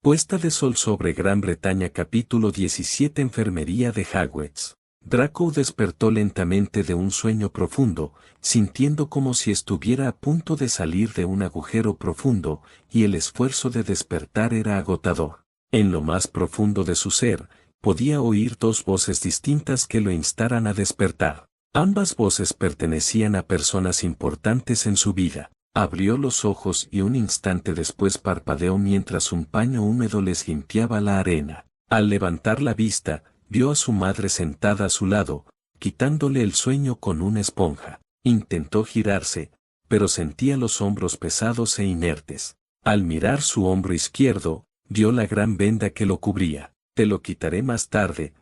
Puesta de sol sobre Gran Bretaña capítulo 17 Enfermería de Hogwarts. Draco despertó lentamente de un sueño profundo, sintiendo como si estuviera a punto de salir de un agujero profundo, y el esfuerzo de despertar era agotador. En lo más profundo de su ser, podía oír dos voces distintas que lo instaran a despertar. Ambas voces pertenecían a personas importantes en su vida. Abrió los ojos y un instante después parpadeó mientras un paño húmedo les limpiaba la arena. Al levantar la vista, vio a su madre sentada a su lado, quitándole el sueño con una esponja. Intentó girarse, pero sentía los hombros pesados e inertes. Al mirar su hombro izquierdo, vio la gran venda que lo cubría. «Te lo quitaré más tarde»,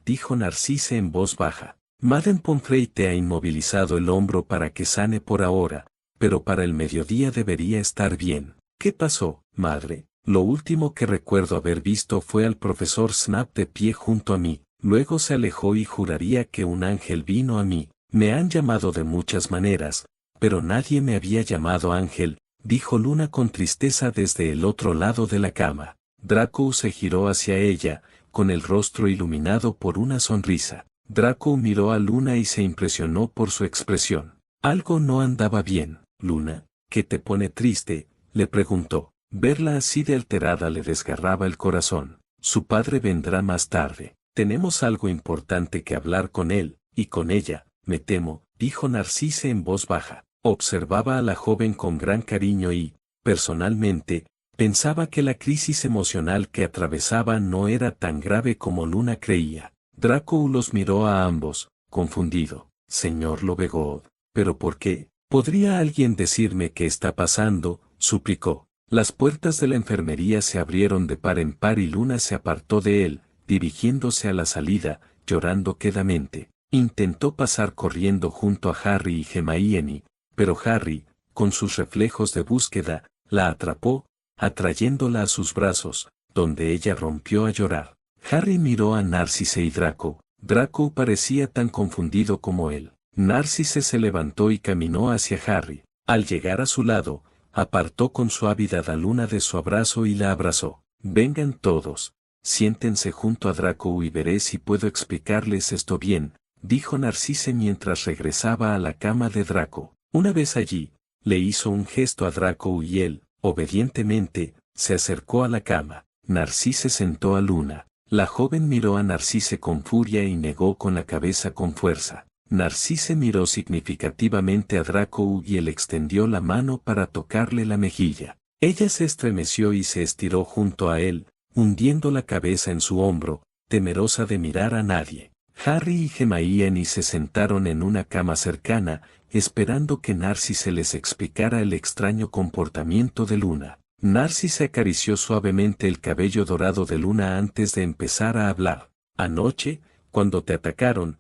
dijo Narcisse en voz baja. «Madame Pomfrey te ha inmovilizado el hombro para que sane por ahora, pero para el mediodía debería estar bien». «¿Qué pasó, madre?» «Lo último que recuerdo haber visto fue al profesor Snap de pie junto a mí. Luego se alejó y juraría que un ángel vino a mí. Me han llamado de muchas maneras, pero nadie me había llamado ángel», dijo Luna con tristeza desde el otro lado de la cama. Draco se giró hacia ella, con el rostro iluminado por una sonrisa. Draco miró a Luna y se impresionó por su expresión. Algo no andaba bien. «Luna, ¿qué te pone triste?», le preguntó. Verla así de alterada le desgarraba el corazón. «Su padre vendrá más tarde. Tenemos algo importante que hablar con él, y con ella, me temo», dijo Narcisse en voz baja. Observaba a la joven con gran cariño y, personalmente, pensaba que la crisis emocional que atravesaba no era tan grave como Luna creía. Draco los miró a ambos, confundido. «Señor Lovegod, ¿pero por qué? ¿Podría alguien decirme qué está pasando?», suplicó. Las puertas de la enfermería se abrieron de par en par y Luna se apartó de él, dirigiéndose a la salida, llorando quedamente. Intentó pasar corriendo junto a Harry y Hermione, pero Harry, con sus reflejos de búsqueda, la atrapó, atrayéndola a sus brazos, donde ella rompió a llorar. Harry miró a Narcisse y Draco. Draco parecía tan confundido como él. Narcisse se levantó y caminó hacia Harry. Al llegar a su lado, apartó con suavidad a Luna de su abrazo y la abrazó. «Vengan todos, siéntense junto a Draco y veré si puedo explicarles esto bien», dijo Narcisse mientras regresaba a la cama de Draco. Una vez allí, le hizo un gesto a Draco y él, obedientemente, se acercó a la cama. Narcisse sentó a Luna. La joven miró a Narcisse con furia y negó con la cabeza con fuerza. Narcisse miró significativamente a Draco y él extendió la mano para tocarle la mejilla. Ella se estremeció y se estiró junto a él, hundiendo la cabeza en su hombro, temerosa de mirar a nadie. Harry y Hermione se sentaron en una cama cercana, esperando que Narcisse les explicara el extraño comportamiento de Luna. Narcisse acarició suavemente el cabello dorado de Luna antes de empezar a hablar. «Anoche, cuando te atacaron,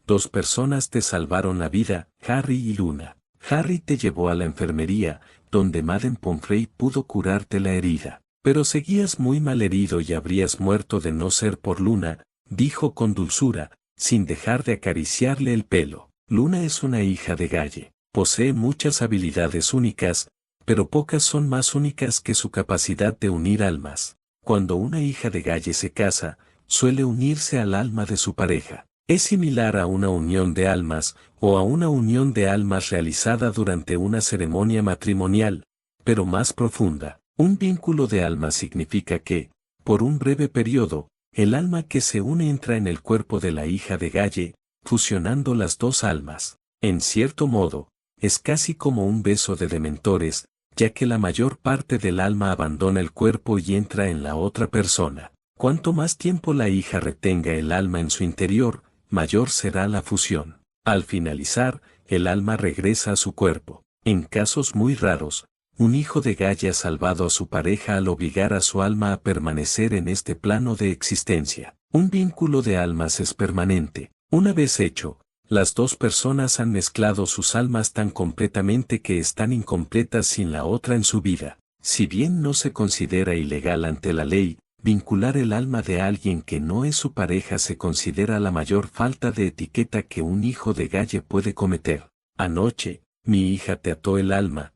dos personas te salvaron la vida, Harry y Luna. Harry te llevó a la enfermería, donde Madame Pomfrey pudo curarte la herida. Pero seguías muy mal herido y habrías muerto de no ser por Luna», dijo con dulzura, sin dejar de acariciarle el pelo. «Luna es una hija de Galle. Posee muchas habilidades únicas, pero pocas son más únicas que su capacidad de unir almas. Cuando una hija de Galle se casa, suele unirse al alma de su pareja. Es similar a una unión de almas, o a una unión de almas realizada durante una ceremonia matrimonial, pero más profunda. Un vínculo de almas significa que, por un breve periodo, el alma que se une entra en el cuerpo de la hija de Galle, fusionando las dos almas. En cierto modo, es casi como un beso de dementores, ya que la mayor parte del alma abandona el cuerpo y entra en la otra persona. Cuanto más tiempo la hija retenga el alma en su interior, mayor será la fusión. Al finalizar, el alma regresa a su cuerpo. En casos muy raros, un hijo de Galle ha salvado a su pareja al obligar a su alma a permanecer en este plano de existencia. Un vínculo de almas es permanente. Una vez hecho, las dos personas han mezclado sus almas tan completamente que están incompletas sin la otra en su vida. Si bien no se considera ilegal ante la ley, vincular el alma de alguien que no es su pareja se considera la mayor falta de etiqueta que un hijo de Galle puede cometer. «Anoche, mi hija te ató el alma,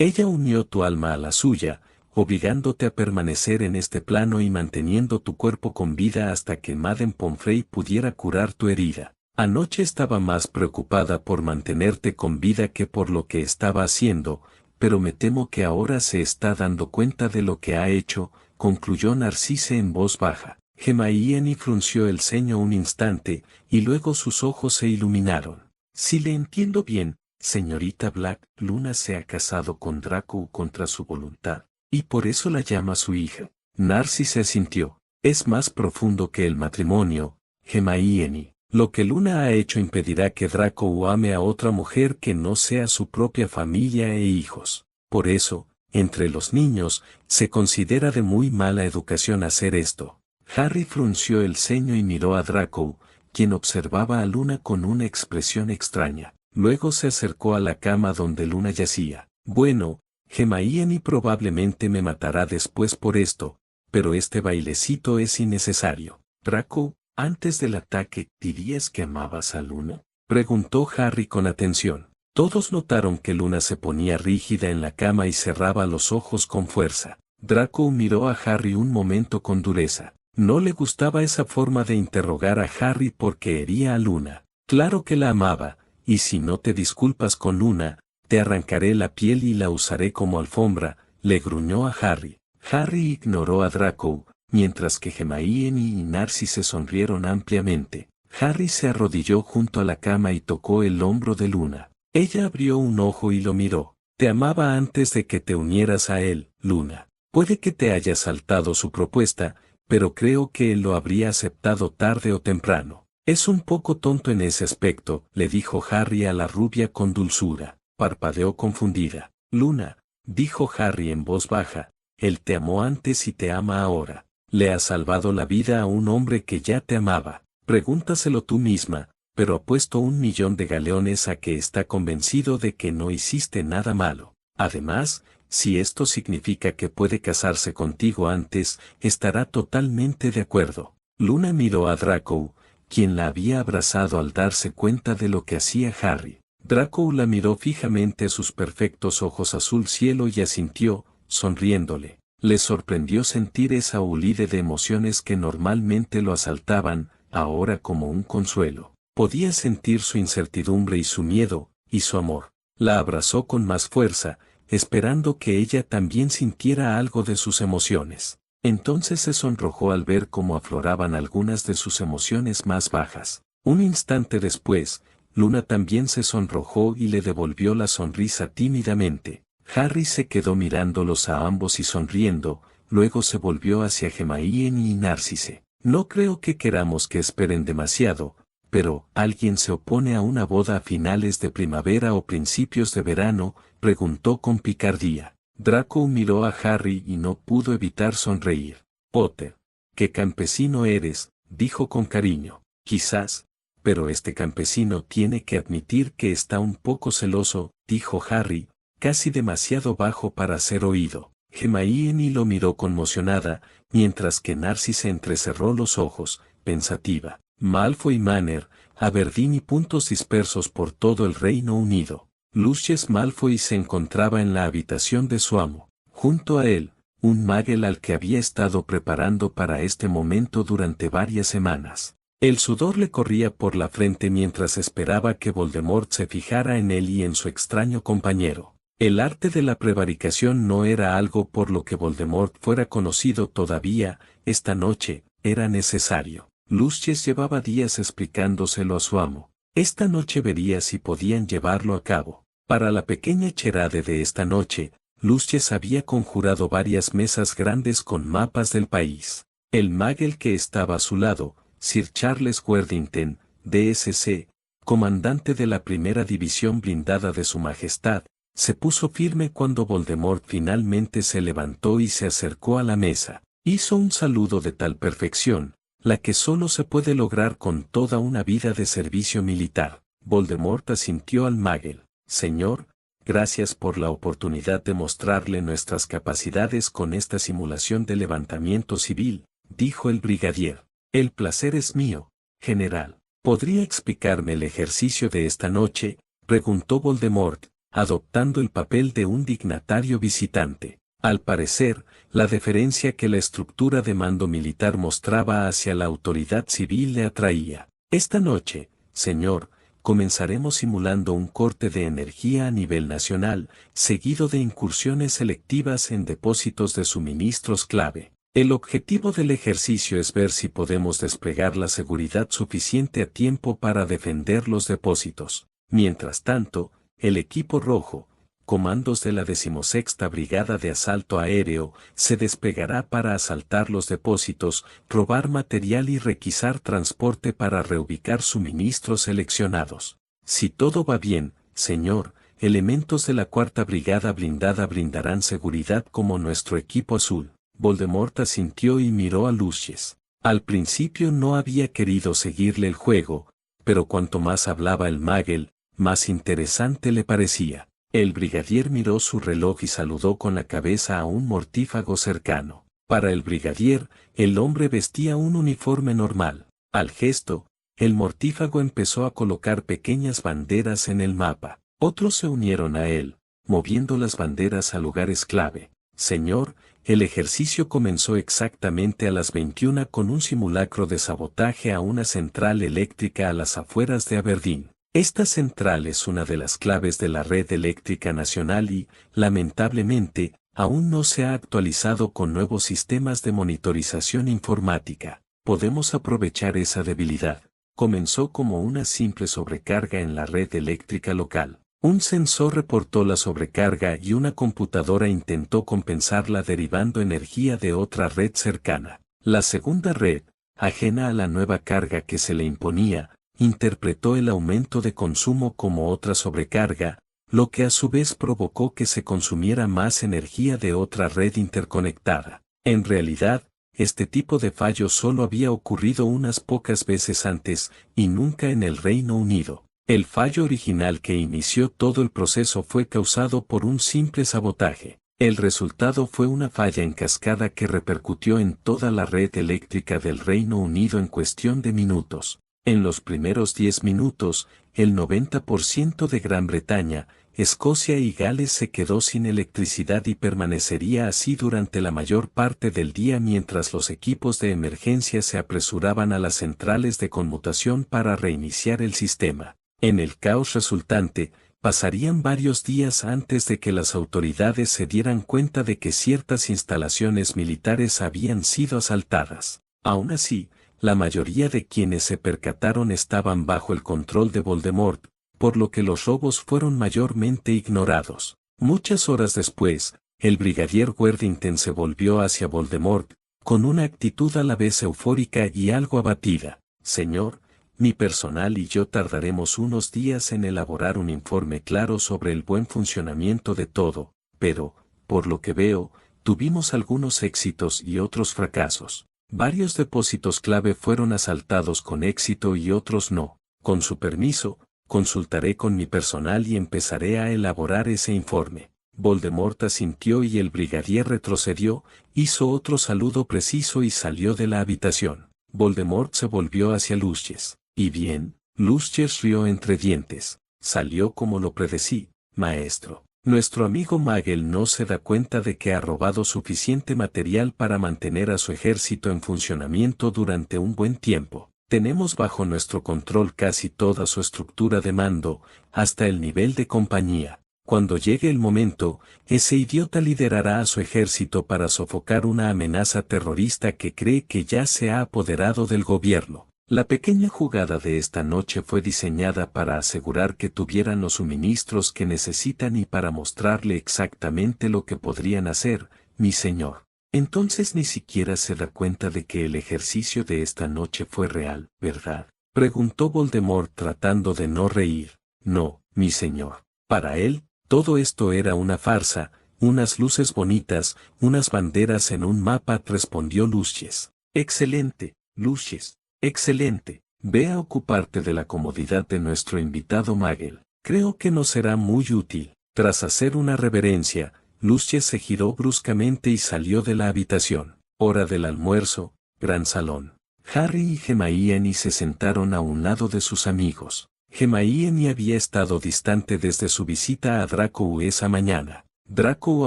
Ella unió tu alma a la suya, obligándote a permanecer en este plano y manteniendo tu cuerpo con vida hasta que Madame Pomfrey pudiera curar tu herida. Anoche estaba más preocupada por mantenerte con vida que por lo que estaba haciendo, pero me temo que ahora se está dando cuenta de lo que ha hecho, concluyó Narcisse en voz baja. Hermione frunció el ceño un instante, y luego sus ojos se iluminaron. Si le entiendo bien, señorita Black, Luna se ha casado con Draco contra su voluntad, y por eso la llama su hija. Narcisse asintió. Es más profundo que el matrimonio, Hermione. Lo que Luna ha hecho impedirá que Draco ame a otra mujer que no sea su propia familia e hijos. Por eso, entre los niños, se considera de muy mala educación hacer esto. Harry frunció el ceño y miró a Draco, quien observaba a Luna con una expresión extraña. Luego se acercó a la cama donde Luna yacía. Bueno, Hermione probablemente me matará después por esto, pero este bailecito es innecesario. Draco, antes del ataque, ¿dirías que amabas a Luna?, preguntó Harry con atención. Todos notaron que Luna se ponía rígida en la cama y cerraba los ojos con fuerza. Draco miró a Harry un momento con dureza. No le gustaba esa forma de interrogar a Harry porque hería a Luna. Claro que la amaba, y si no te disculpas con Luna, te arrancaré la piel y la usaré como alfombra, le gruñó a Harry. Harry ignoró a Draco, mientras que Hermione y Narcisse sonrieron ampliamente. Harry se arrodilló junto a la cama y tocó el hombro de Luna. Ella abrió un ojo y lo miró. Te amaba antes de que te unieras a él, Luna. Puede que te haya saltado su propuesta, pero creo que él lo habría aceptado tarde o temprano. Es un poco tonto en ese aspecto, le dijo Harry a la rubia con dulzura. Parpadeó confundida. Luna, dijo Harry en voz baja, él te amó antes y te ama ahora. Le has salvado la vida a un hombre que ya te amaba. Pregúntaselo tú misma, pero apuesto 1.000.000 de galeones a que está convencido de que no hiciste nada malo. Además, si esto significa que puede casarse contigo antes, estará totalmente de acuerdo. Luna miró a Draco, quien la había abrazado al darse cuenta de lo que hacía Harry. Draco la miró fijamente a sus perfectos ojos azul cielo y asintió, sonriéndole. Le sorprendió sentir esa ulide de emociones que normalmente lo asaltaban, ahora como un consuelo. Podía sentir su incertidumbre y su miedo, y su amor. La abrazó con más fuerza, esperando que ella también sintiera algo de sus emociones. Entonces se sonrojó al ver cómo afloraban algunas de sus emociones más bajas. Un instante después, Luna también se sonrojó y le devolvió la sonrisa tímidamente. Harry se quedó mirándolos a ambos y sonriendo, luego se volvió hacia Hermione y Narcisse. No creo que queramos que esperen demasiado, pero ¿alguien se opone a una boda a finales de primavera o principios de verano?, preguntó con picardía. Draco miró a Harry y no pudo evitar sonreír. Potter, qué campesino eres, dijo con cariño. Quizás, pero este campesino tiene que admitir que está un poco celoso, dijo Harry, casi demasiado bajo para ser oído. Hermione lo miró conmocionada, mientras que Narcisse entrecerró los ojos, pensativa. Malfoy Manor, Aberdeen y puntos dispersos por todo el Reino Unido. Lucius Malfoy se encontraba en la habitación de su amo. Junto a él, un Muggle al que había estado preparando para este momento durante varias semanas. El sudor le corría por la frente mientras esperaba que Voldemort se fijara en él y en su extraño compañero. El arte de la prevaricación no era algo por lo que Voldemort fuera conocido todavía, esta noche, era necesario. Lucius llevaba días explicándoselo a su amo. Esta noche vería si podían llevarlo a cabo. Para la pequeña charade de esta noche, Lucius había conjurado varias mesas grandes con mapas del país. El Muggle que estaba a su lado, Sir Charles Worthington, DSC, comandante de la primera división blindada de su majestad, se puso firme cuando Voldemort finalmente se levantó y se acercó a la mesa. Hizo un saludo de tal perfección, la que solo se puede lograr con toda una vida de servicio militar. Voldemort asintió al Muggle. Señor, gracias por la oportunidad de mostrarle nuestras capacidades con esta simulación de levantamiento civil, dijo el brigadier. El placer es mío, general. ¿Podría explicarme el ejercicio de esta noche?, preguntó Voldemort, adoptando el papel de un dignatario visitante. Al parecer, la deferencia que la estructura de mando militar mostraba hacia la autoridad civil le atraía. Esta noche, señor, comenzaremos simulando un corte de energía a nivel nacional, seguido de incursiones selectivas en depósitos de suministros clave. El objetivo del ejercicio es ver si podemos desplegar la seguridad suficiente a tiempo para defender los depósitos. Mientras tanto, el equipo rojo, comandos de la 16ª Brigada de Asalto Aéreo, se desplegará para asaltar los depósitos, robar material y requisar transporte para reubicar suministros seleccionados. Si todo va bien, señor, elementos de la 4ª Brigada Blindada brindarán seguridad como nuestro equipo azul. Voldemort asintió y miró a Lucius. Al principio no había querido seguirle el juego, pero cuanto más hablaba el Magel, más interesante le parecía. El brigadier miró su reloj y saludó con la cabeza a un mortífago cercano. Para el brigadier, el hombre vestía un uniforme normal. Al gesto, el mortífago empezó a colocar pequeñas banderas en el mapa. Otros se unieron a él, moviendo las banderas a lugares clave. Señor, el ejercicio comenzó exactamente a las 21 con un simulacro de sabotaje a una central eléctrica a las afueras de Aberdeen. Esta central es una de las claves de la red eléctrica nacional y, lamentablemente, aún no se ha actualizado con nuevos sistemas de monitorización informática. Podemos aprovechar esa debilidad. Comenzó como una simple sobrecarga en la red eléctrica local. Un sensor reportó la sobrecarga y una computadora intentó compensarla derivando energía de otra red cercana. La segunda red, ajena a la nueva carga que se le imponía, interpretó el aumento de consumo como otra sobrecarga, lo que a su vez provocó que se consumiera más energía de otra red interconectada. En realidad, este tipo de fallo solo había ocurrido unas pocas veces antes, y nunca en el Reino Unido. El fallo original que inició todo el proceso fue causado por un simple sabotaje. El resultado fue una falla en cascada que repercutió en toda la red eléctrica del Reino Unido en cuestión de minutos. En los primeros 10 minutos, el 90% de Gran Bretaña, Escocia y Gales se quedó sin electricidad y permanecería así durante la mayor parte del día mientras los equipos de emergencia se apresuraban a las centrales de conmutación para reiniciar el sistema. En el caos resultante, pasarían varios días antes de que las autoridades se dieran cuenta de que ciertas instalaciones militares habían sido asaltadas. Aún así, la mayoría de quienes se percataron estaban bajo el control de Voldemort, por lo que los robos fueron mayormente ignorados. Muchas horas después, el brigadier Worthington se volvió hacia Voldemort, con una actitud a la vez eufórica y algo abatida. Señor, mi personal y yo tardaremos unos días en elaborar un informe claro sobre el buen funcionamiento de todo, pero, por lo que veo, tuvimos algunos éxitos y otros fracasos. Varios depósitos clave fueron asaltados con éxito y otros no. Con su permiso, consultaré con mi personal y empezaré a elaborar ese informe. Voldemort asintió y el brigadier retrocedió, hizo otro saludo preciso y salió de la habitación. Voldemort se volvió hacia Lucius. ¿Y bien? Lucius rió entre dientes. Salió como lo predecí, maestro. Nuestro amigo Magel no se da cuenta de que ha robado suficiente material para mantener a su ejército en funcionamiento durante un buen tiempo. Tenemos bajo nuestro control casi toda su estructura de mando, hasta el nivel de compañía. Cuando llegue el momento, ese idiota liderará a su ejército para sofocar una amenaza terrorista que cree que ya se ha apoderado del gobierno. La pequeña jugada de esta noche fue diseñada para asegurar que tuvieran los suministros que necesitan y para mostrarle exactamente lo que podrían hacer, mi señor. Entonces ni siquiera se da cuenta de que el ejercicio de esta noche fue real, ¿verdad? Preguntó Voldemort tratando de no reír. No, mi señor. Para él, todo esto era una farsa, unas luces bonitas, unas banderas en un mapa, respondió Lucius. Excelente, Lucius. Excelente. Ve a ocuparte de la comodidad de nuestro invitado Magel. Creo que nos será muy útil. Tras hacer una reverencia, Lucius se giró bruscamente y salió de la habitación. Hora del almuerzo, gran salón. Harry y Hermione se sentaron a un lado de sus amigos. Hermione había estado distante desde su visita a Draco esa mañana. Draco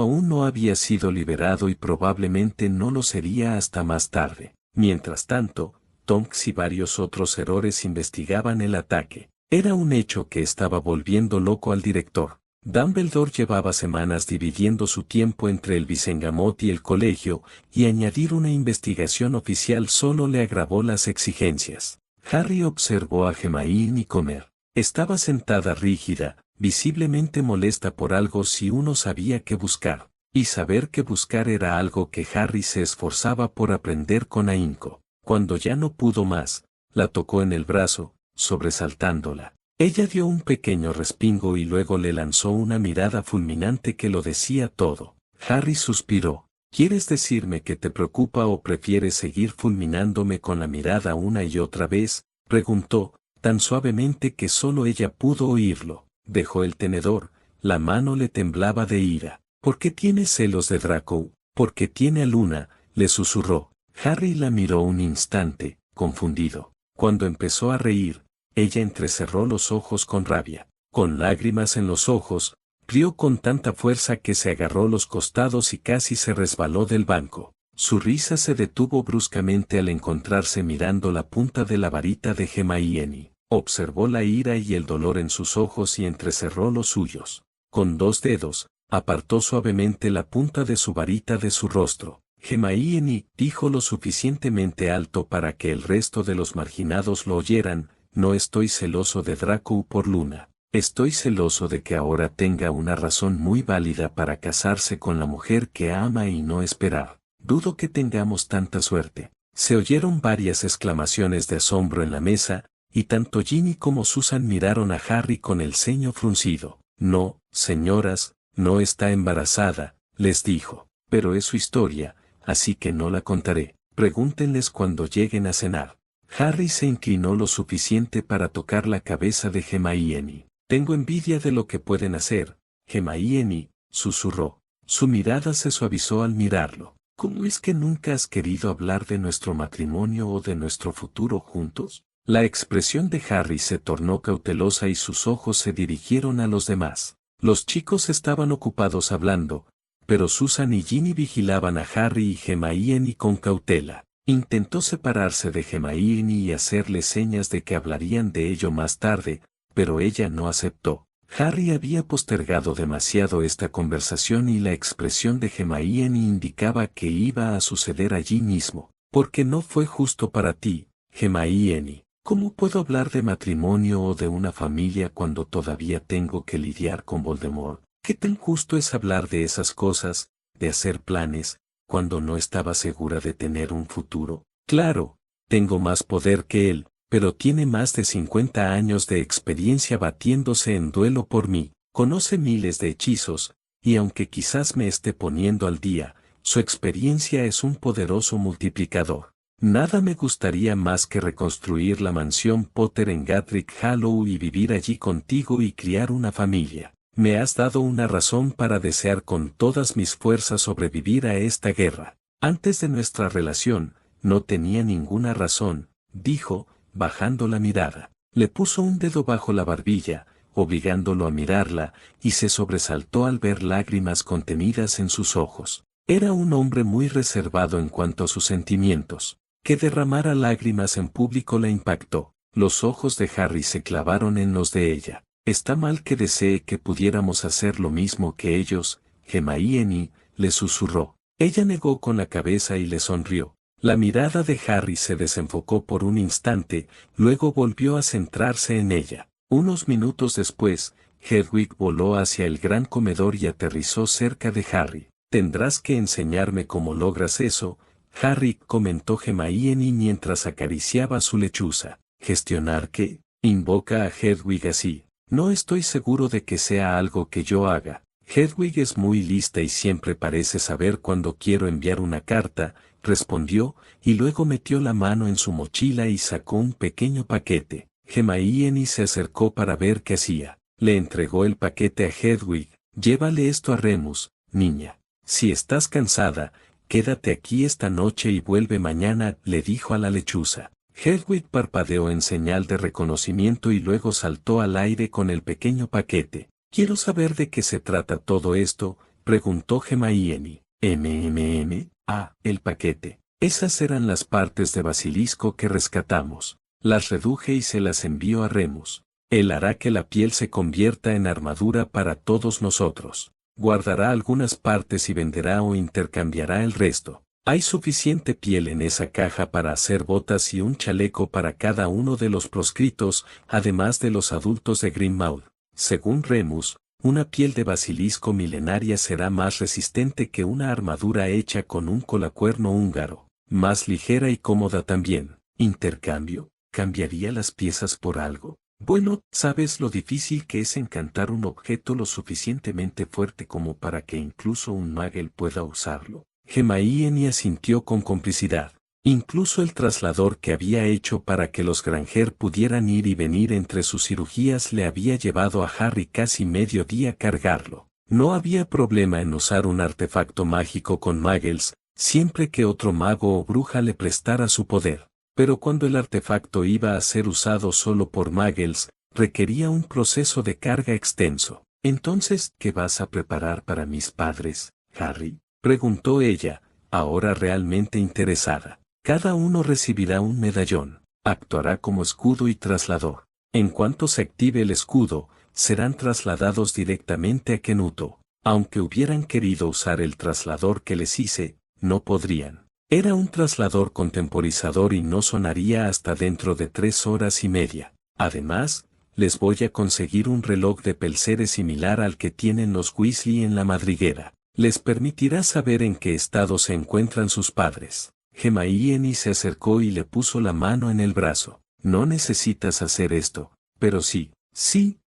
aún no había sido liberado y probablemente no lo sería hasta más tarde. Mientras tanto, Tonks y varios otros héroes investigaban el ataque. Era un hecho que estaba volviendo loco al director. Dumbledore llevaba semanas dividiendo su tiempo entre el Visengamot y el colegio, y añadir una investigación oficial solo le agravó las exigencias. Harry observó a Hermione comer. Estaba sentada rígida, visiblemente molesta por algo si uno sabía qué buscar, y saber qué buscar era algo que Harry se esforzaba por aprender con ahínco. Cuando ya no pudo más, la tocó en el brazo, sobresaltándola. Ella dio un pequeño respingo y luego le lanzó una mirada fulminante que lo decía todo. Harry suspiró. ¿Quieres decirme que te preocupa o prefieres seguir fulminándome con la mirada una y otra vez? Preguntó, tan suavemente que solo ella pudo oírlo. Dejó el tenedor, la mano le temblaba de ira. ¿Por qué tiene celos de Draco? ¿Por qué tiene a Luna? Le susurró. Harry la miró un instante, confundido. Cuando empezó a reír, ella entrecerró los ojos con rabia. Con lágrimas en los ojos, rió con tanta fuerza que se agarró los costados y casi se resbaló del banco. Su risa se detuvo bruscamente al encontrarse mirando la punta de la varita de Hermione. Observó la ira y el dolor en sus ojos y entrecerró los suyos. Con 2 dedos, apartó suavemente la punta de su varita de su rostro. Hermione dijo lo suficientemente alto para que el resto de los marginados lo oyeran. No estoy celoso de Draco por Luna. Estoy celoso de que ahora tenga una razón muy válida para casarse con la mujer que ama y no esperar. Dudo que tengamos tanta suerte. Se oyeron varias exclamaciones de asombro en la mesa, y tanto Ginny como Susan miraron a Harry con el ceño fruncido. No, señoras, no está embarazada, les dijo. Pero es su historia, así que no la contaré. Pregúntenles cuando lleguen a cenar. Harry se inclinó lo suficiente para tocar la cabeza de Hermione. Tengo envidia de lo que pueden hacer, Hermione, susurró. Su mirada se suavizó al mirarlo. ¿Cómo es que nunca has querido hablar de nuestro matrimonio o de nuestro futuro juntos? La expresión de Harry se tornó cautelosa y sus ojos se dirigieron a los demás. Los chicos estaban ocupados hablando, pero Susan y Ginny vigilaban a Harry y Hermione con cautela. Intentó separarse de Hermione y hacerle señas de que hablarían de ello más tarde, pero ella no aceptó. Harry había postergado demasiado esta conversación y la expresión de Hermione indicaba que iba a suceder allí mismo. Porque no fue justo para ti, Hermione. ¿Cómo puedo hablar de matrimonio o de una familia cuando todavía tengo que lidiar con Voldemort? ¿Qué tan justo es hablar de esas cosas, de hacer planes, cuando no estaba segura de tener un futuro? Claro, tengo más poder que él, pero tiene más de 50 años de experiencia batiéndose en duelo por mí, conoce miles de hechizos, y aunque quizás me esté poniendo al día, su experiencia es un poderoso multiplicador. Nada me gustaría más que reconstruir la mansión Potter en Godric Hollow y vivir allí contigo y criar una familia. Me has dado una razón para desear con todas mis fuerzas sobrevivir a esta guerra. Antes de nuestra relación, no tenía ninguna razón, dijo, bajando la mirada. Le puso un dedo bajo la barbilla, obligándolo a mirarla, y se sobresaltó al ver lágrimas contenidas en sus ojos. Era un hombre muy reservado en cuanto a sus sentimientos. Que derramara lágrimas en público la impactó. Los ojos de Harry se clavaron en los de ella. Está mal que desee que pudiéramos hacer lo mismo que ellos, Hermione, le susurró. Ella negó con la cabeza y le sonrió. La mirada de Harry se desenfocó por un instante, luego volvió a centrarse en ella. Unos minutos después, Hedwig voló hacia el gran comedor y aterrizó cerca de Harry. Tendrás que enseñarme cómo logras eso, Harry, comentó Hermione mientras acariciaba su lechuza. ¿Gestionar qué? Invoca a Hedwig así. No estoy seguro de que sea algo que yo haga. Hedwig es muy lista y siempre parece saber cuándo quiero enviar una carta, respondió, y luego metió la mano en su mochila y sacó un pequeño paquete. Hermione se acercó para ver qué hacía. Le entregó el paquete a Hedwig. Llévale esto a Remus, niña. Si estás cansada, quédate aquí esta noche y vuelve mañana, le dijo a la lechuza. Hedwig parpadeó en señal de reconocimiento y luego saltó al aire con el pequeño paquete. Quiero saber de qué se trata todo esto, Preguntó Hermione. El paquete. Esas eran las partes de basilisco que rescatamos. Las reduje y se las envío a Remus. Él hará que la piel se convierta en armadura para todos nosotros. Guardará algunas partes y venderá o intercambiará el resto. Hay suficiente piel en esa caja para hacer botas y un chaleco para cada uno de los proscritos, además de los adultos de Grimmauld. Según Remus, una piel de basilisco milenaria será más resistente que una armadura hecha con un colacuerno húngaro, más ligera y cómoda también. ¿Intercambio? ¿Cambiaría las piezas por algo? Bueno, ¿sabes lo difícil que es encantar un objeto lo suficientemente fuerte como para que incluso un Magel pueda usarlo? Hermione asintió con complicidad. Incluso el traslador que había hecho para que los Granger pudieran ir y venir entre sus cirugías le había llevado a Harry casi medio día cargarlo. No había problema en usar un artefacto mágico con Muggles, siempre que otro mago o bruja le prestara su poder. Pero cuando el artefacto iba a ser usado solo por Muggles, requería un proceso de carga extenso. Entonces, ¿qué vas a preparar para mis padres, Harry?, preguntó ella, ahora realmente interesada. Cada uno recibirá un medallón, actuará como escudo y traslador. En cuanto se active el escudo, serán trasladados directamente a Kenuto. Aunque hubieran querido usar el traslador que les hice, no podrían. Era un traslador contemporizador y no sonaría hasta dentro de 3 horas y media. Además, les voy a conseguir un reloj de pelcere similar al que tienen los Weasley en la madriguera. Les permitirá saber en qué estado se encuentran sus padres. Hermione se acercó y le puso la mano en el brazo. No necesitas hacer esto, pero sí,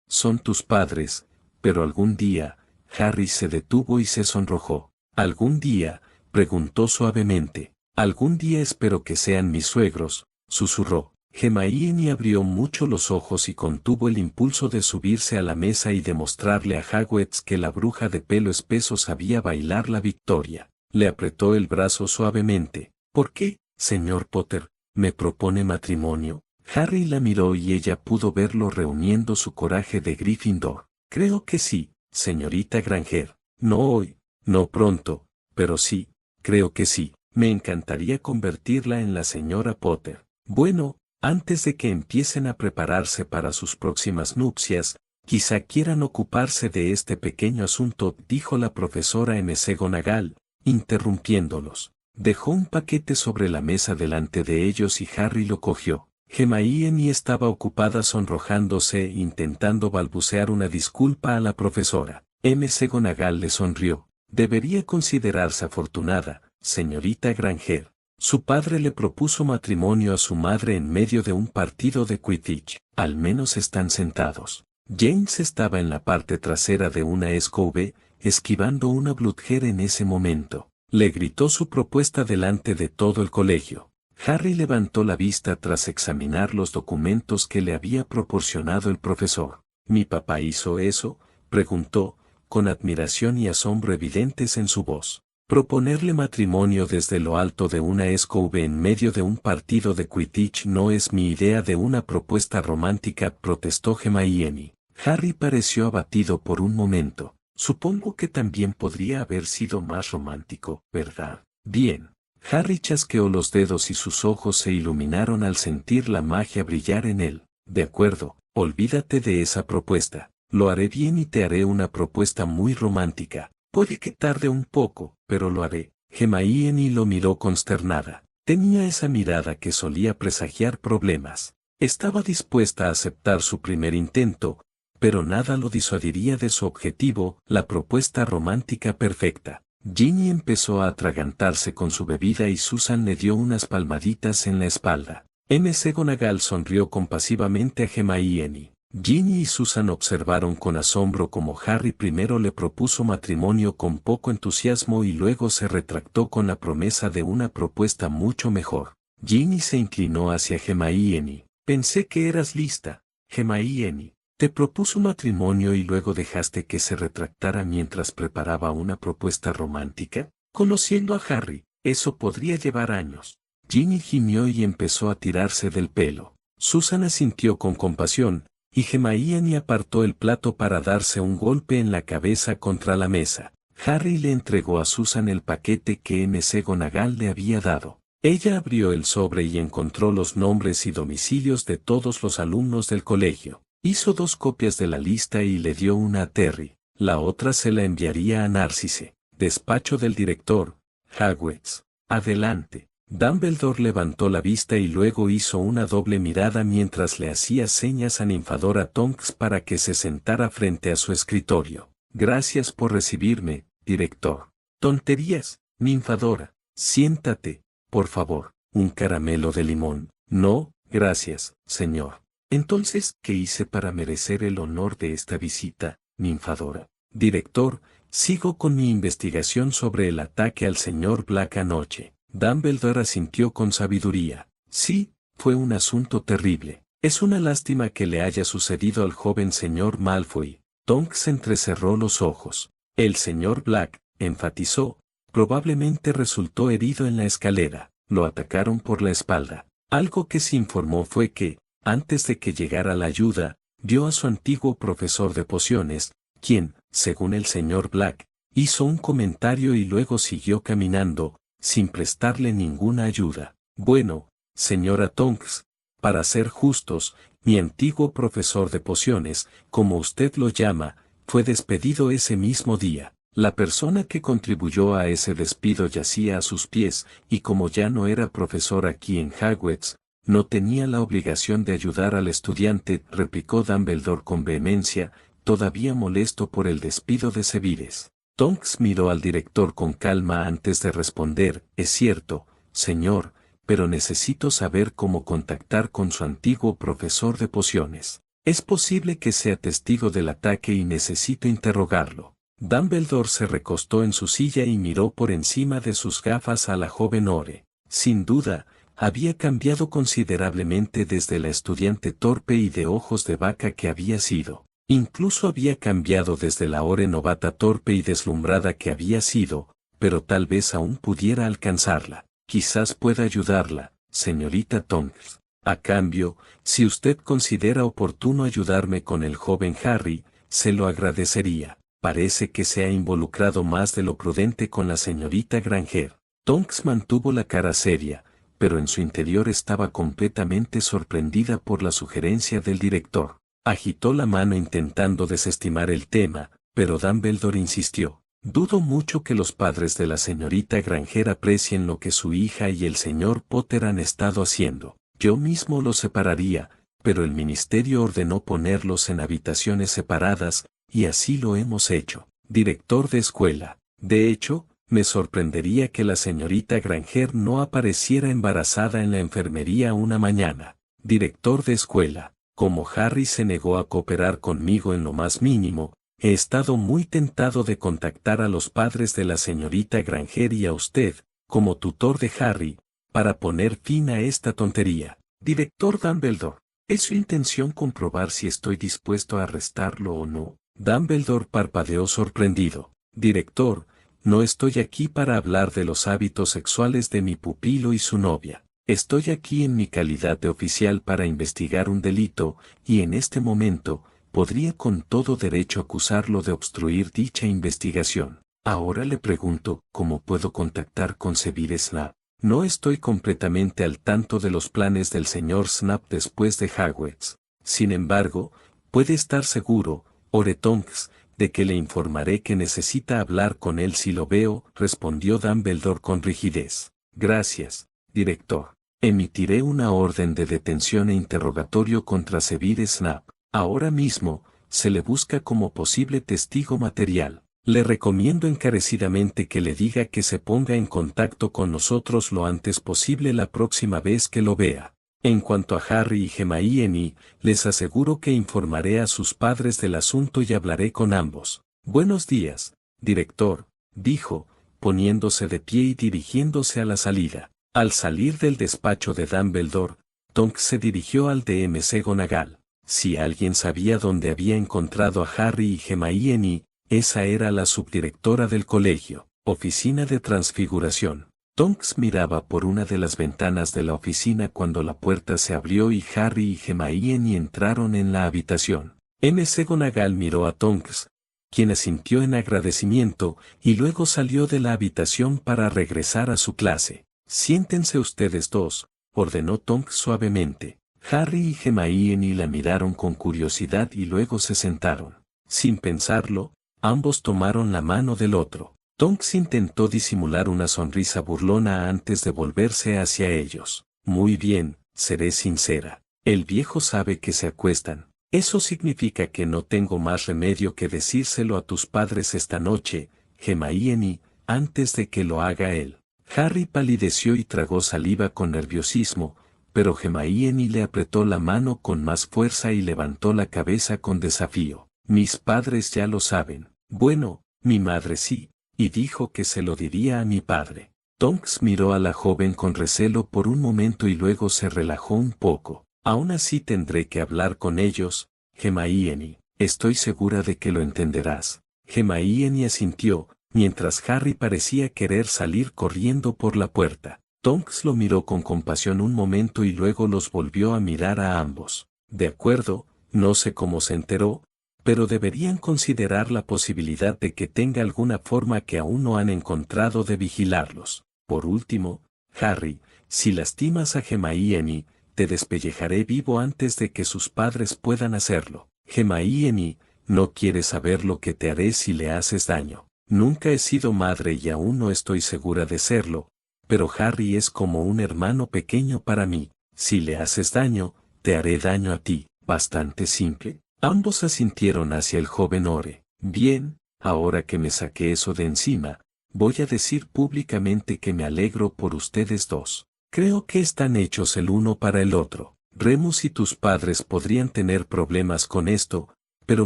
son tus padres, pero algún día. Harry se detuvo y se sonrojó. ¿Algún día?, preguntó suavemente. Algún día espero que sean mis suegros, susurró. Hermione abrió mucho los ojos y contuvo el impulso de subirse a la mesa y demostrarle a Hagrid que la bruja de pelo espeso sabía bailar la victoria. Le apretó el brazo suavemente. ¿Por qué, señor Potter, me propone matrimonio? Harry la miró y ella pudo verlo reuniendo su coraje de Gryffindor. Creo que sí, señorita Granger. No hoy, no pronto, pero sí, creo que sí. Me encantaría convertirla en la señora Potter. Bueno, antes de que empiecen a prepararse para sus próximas nupcias, quizá quieran ocuparse de este pequeño asunto, dijo la profesora McGonagall, interrumpiéndolos. Dejó un paquete sobre la mesa delante de ellos y Harry lo cogió. Hermione estaba ocupada sonrojándose e intentando balbucear una disculpa a la profesora. McGonagall le sonrió. Debería considerarse afortunada, señorita Granger. Su padre le propuso matrimonio a su madre en medio de un partido de Quidditch. Al menos están sentados. James estaba en la parte trasera de una SKV, esquivando una Bludger en ese momento. Le gritó su propuesta delante de todo el colegio. Harry levantó la vista tras examinar los documentos que le había proporcionado el profesor. ¿Mi papá hizo eso?, preguntó, con admiración y asombro evidentes en su voz. Proponerle matrimonio desde lo alto de una SKV en medio de un partido de Quidditch no es mi idea de una propuesta romántica, protestó Hermione. Harry pareció abatido por un momento. Supongo que también podría haber sido más romántico, ¿verdad? Bien. Harry chasqueó los dedos y sus ojos se iluminaron al sentir la magia brillar en él. De acuerdo, olvídate de esa propuesta. Lo haré bien y te haré una propuesta muy romántica. Puede que tarde un poco, pero lo haré. Hermione lo miró consternada. Tenía esa mirada que solía presagiar problemas. Estaba dispuesta a aceptar su primer intento, pero nada lo disuadiría de su objetivo, la propuesta romántica perfecta. Ginny empezó a atragantarse con su bebida y Susan le dio unas palmaditas en la espalda. McGonagall sonrió compasivamente a Hermione. Ginny y Susan observaron con asombro cómo Harry primero le propuso matrimonio con poco entusiasmo y luego se retractó con la promesa de una propuesta mucho mejor. Ginny se inclinó hacia Hermione. Pensé que eras lista, Hermione. Te propuso matrimonio y luego dejaste que se retractara mientras preparaba una propuesta romántica. Conociendo a Harry, eso podría llevar años. Ginny gimió y empezó a tirarse del pelo. Susan asintió con compasión, y Hermione apartó el plato para darse un golpe en la cabeza contra la mesa. Harry le entregó a Susan el paquete que McGonagall le había dado. Ella abrió el sobre y encontró los nombres y domicilios de todos los alumnos del colegio. Hizo 2 copias de la lista y le dio una a Terry. La otra se la enviaría a Narcisse. Despacho del director, Hogwarts. Adelante. Dumbledore levantó la vista y luego hizo una doble mirada mientras le hacía señas a Ninfadora Tonks para que se sentara frente a su escritorio. Gracias por recibirme, director. Tonterías, Ninfadora. Siéntate, por favor. Un caramelo de limón. No, gracias, señor. Entonces, ¿qué hice para merecer el honor de esta visita, Ninfadora? Director, sigo con mi investigación sobre el ataque al señor Black anoche. Dumbledore asintió con sabiduría. Sí, fue un asunto terrible. Es una lástima que le haya sucedido al joven señor Malfoy. Tonks entrecerró los ojos. El señor Black, enfatizó, probablemente resultó herido en la escalera. Lo atacaron por la espalda. Algo que se informó fue que, antes de que llegara la ayuda, vio a su antiguo profesor de pociones, quien, según el señor Black, hizo un comentario y luego siguió caminando, sin prestarle ninguna ayuda. Bueno, señora Tonks, para ser justos, mi antiguo profesor de pociones, como usted lo llama, fue despedido ese mismo día. La persona que contribuyó a ese despido yacía a sus pies, y como ya no era profesor aquí en Hogwarts, no tenía la obligación de ayudar al estudiante, replicó Dumbledore con vehemencia, todavía molesto por el despido de Severus. Tonks miró al director con calma antes de responder, es cierto, señor, pero necesito saber cómo contactar con su antiguo profesor de pociones. Es posible que sea testigo del ataque y necesito interrogarlo. Dumbledore se recostó en su silla y miró por encima de sus gafas a la joven Ore. Sin duda, había cambiado considerablemente desde la estudiante torpe y de ojos de vaca que había sido. Incluso había cambiado desde la Ore novata torpe y deslumbrada que había sido, pero tal vez aún pudiera alcanzarla. Quizás pueda ayudarla, señorita Tonks. A cambio, si usted considera oportuno ayudarme con el joven Harry, se lo agradecería. Parece que se ha involucrado más de lo prudente con la señorita Granger. Tonks mantuvo la cara seria, pero en su interior estaba completamente sorprendida por la sugerencia del director. Agitó la mano intentando desestimar el tema, pero Dumbledore insistió. Dudo mucho que los padres de la señorita Granger aprecien lo que su hija y el señor Potter han estado haciendo. Yo mismo los separaría, pero el ministerio ordenó ponerlos en habitaciones separadas, y así lo hemos hecho. Director de escuela. De hecho, me sorprendería que la señorita Granger no apareciera embarazada en la enfermería una mañana. Director de escuela. Como Harry se negó a cooperar conmigo en lo más mínimo, he estado muy tentado de contactar a los padres de la señorita Granger y a usted, como tutor de Harry, para poner fin a esta tontería. Director Dumbledore, ¿es su intención comprobar si estoy dispuesto a arrestarlo o no? Dumbledore parpadeó sorprendido. Director, no estoy aquí para hablar de los hábitos sexuales de mi pupilo y su novia. Estoy aquí en mi calidad de oficial para investigar un delito, y en este momento, podría con todo derecho acusarlo de obstruir dicha investigación. Ahora le pregunto, ¿cómo puedo contactar con Severus Snape? No estoy completamente al tanto de los planes del señor Snape después de Hogwarts. Sin embargo, puede estar seguro, Ore Tonks, de que le informaré que necesita hablar con él si lo veo, respondió Dumbledore con rigidez. Gracias, director. Emitiré una orden de detención e interrogatorio contra Severus Snape. Ahora mismo, se le busca como posible testigo material. Le recomiendo encarecidamente que le diga que se ponga en contacto con nosotros lo antes posible la próxima vez que lo vea. En cuanto a Harry y Hermione, les aseguro que informaré a sus padres del asunto y hablaré con ambos. Buenos días, director, dijo, poniéndose de pie y dirigiéndose a la salida. Al salir del despacho de Dumbledore, Tonks se dirigió al de McGonagall. Si alguien sabía dónde había encontrado a Harry y Hermione, esa era la subdirectora del colegio. Oficina de transfiguración. Tonks miraba por una de las ventanas de la oficina cuando la puerta se abrió y Harry y Hermione entraron en la habitación. McGonagall miró a Tonks, quien asintió en agradecimiento, y luego salió de la habitación para regresar a su clase. Siéntense ustedes dos, ordenó Tonks suavemente. Harry y Hermione la miraron con curiosidad y luego se sentaron. Sin pensarlo, ambos tomaron la mano del otro. Tonks intentó disimular una sonrisa burlona antes de volverse hacia ellos. Muy bien, seré sincera. El viejo sabe que se acuestan. Eso significa que no tengo más remedio que decírselo a tus padres esta noche, Hermione, antes de que lo haga él. Harry palideció y tragó saliva con nerviosismo, pero Hermione le apretó la mano con más fuerza y levantó la cabeza con desafío. Mis padres ya lo saben. Bueno, mi madre sí, y dijo que se lo diría a mi padre. Tonks miró a la joven con recelo por un momento y luego se relajó un poco. Aún así tendré que hablar con ellos, Hermione. Estoy segura de que lo entenderás. Hermione asintió, mientras Harry parecía querer salir corriendo por la puerta. Tonks lo miró con compasión un momento y luego los volvió a mirar a ambos. De acuerdo, no sé cómo se enteró, pero deberían considerar la posibilidad de que tenga alguna forma que aún no han encontrado de vigilarlos. Por último, Harry, si lastimas a Hermione, te despellejaré vivo antes de que sus padres puedan hacerlo. Hermione, no quieres saber lo que te haré si le haces daño. Nunca he sido madre y aún no estoy segura de serlo, pero Harry es como un hermano pequeño para mí. Si le haces daño, te haré daño a ti. Bastante simple. Ambos asintieron hacia el joven Ore. Bien, ahora que me saqué eso de encima, voy a decir públicamente que me alegro por ustedes dos. Creo que están hechos el uno para el otro. Remus y tus padres podrían tener problemas con esto, pero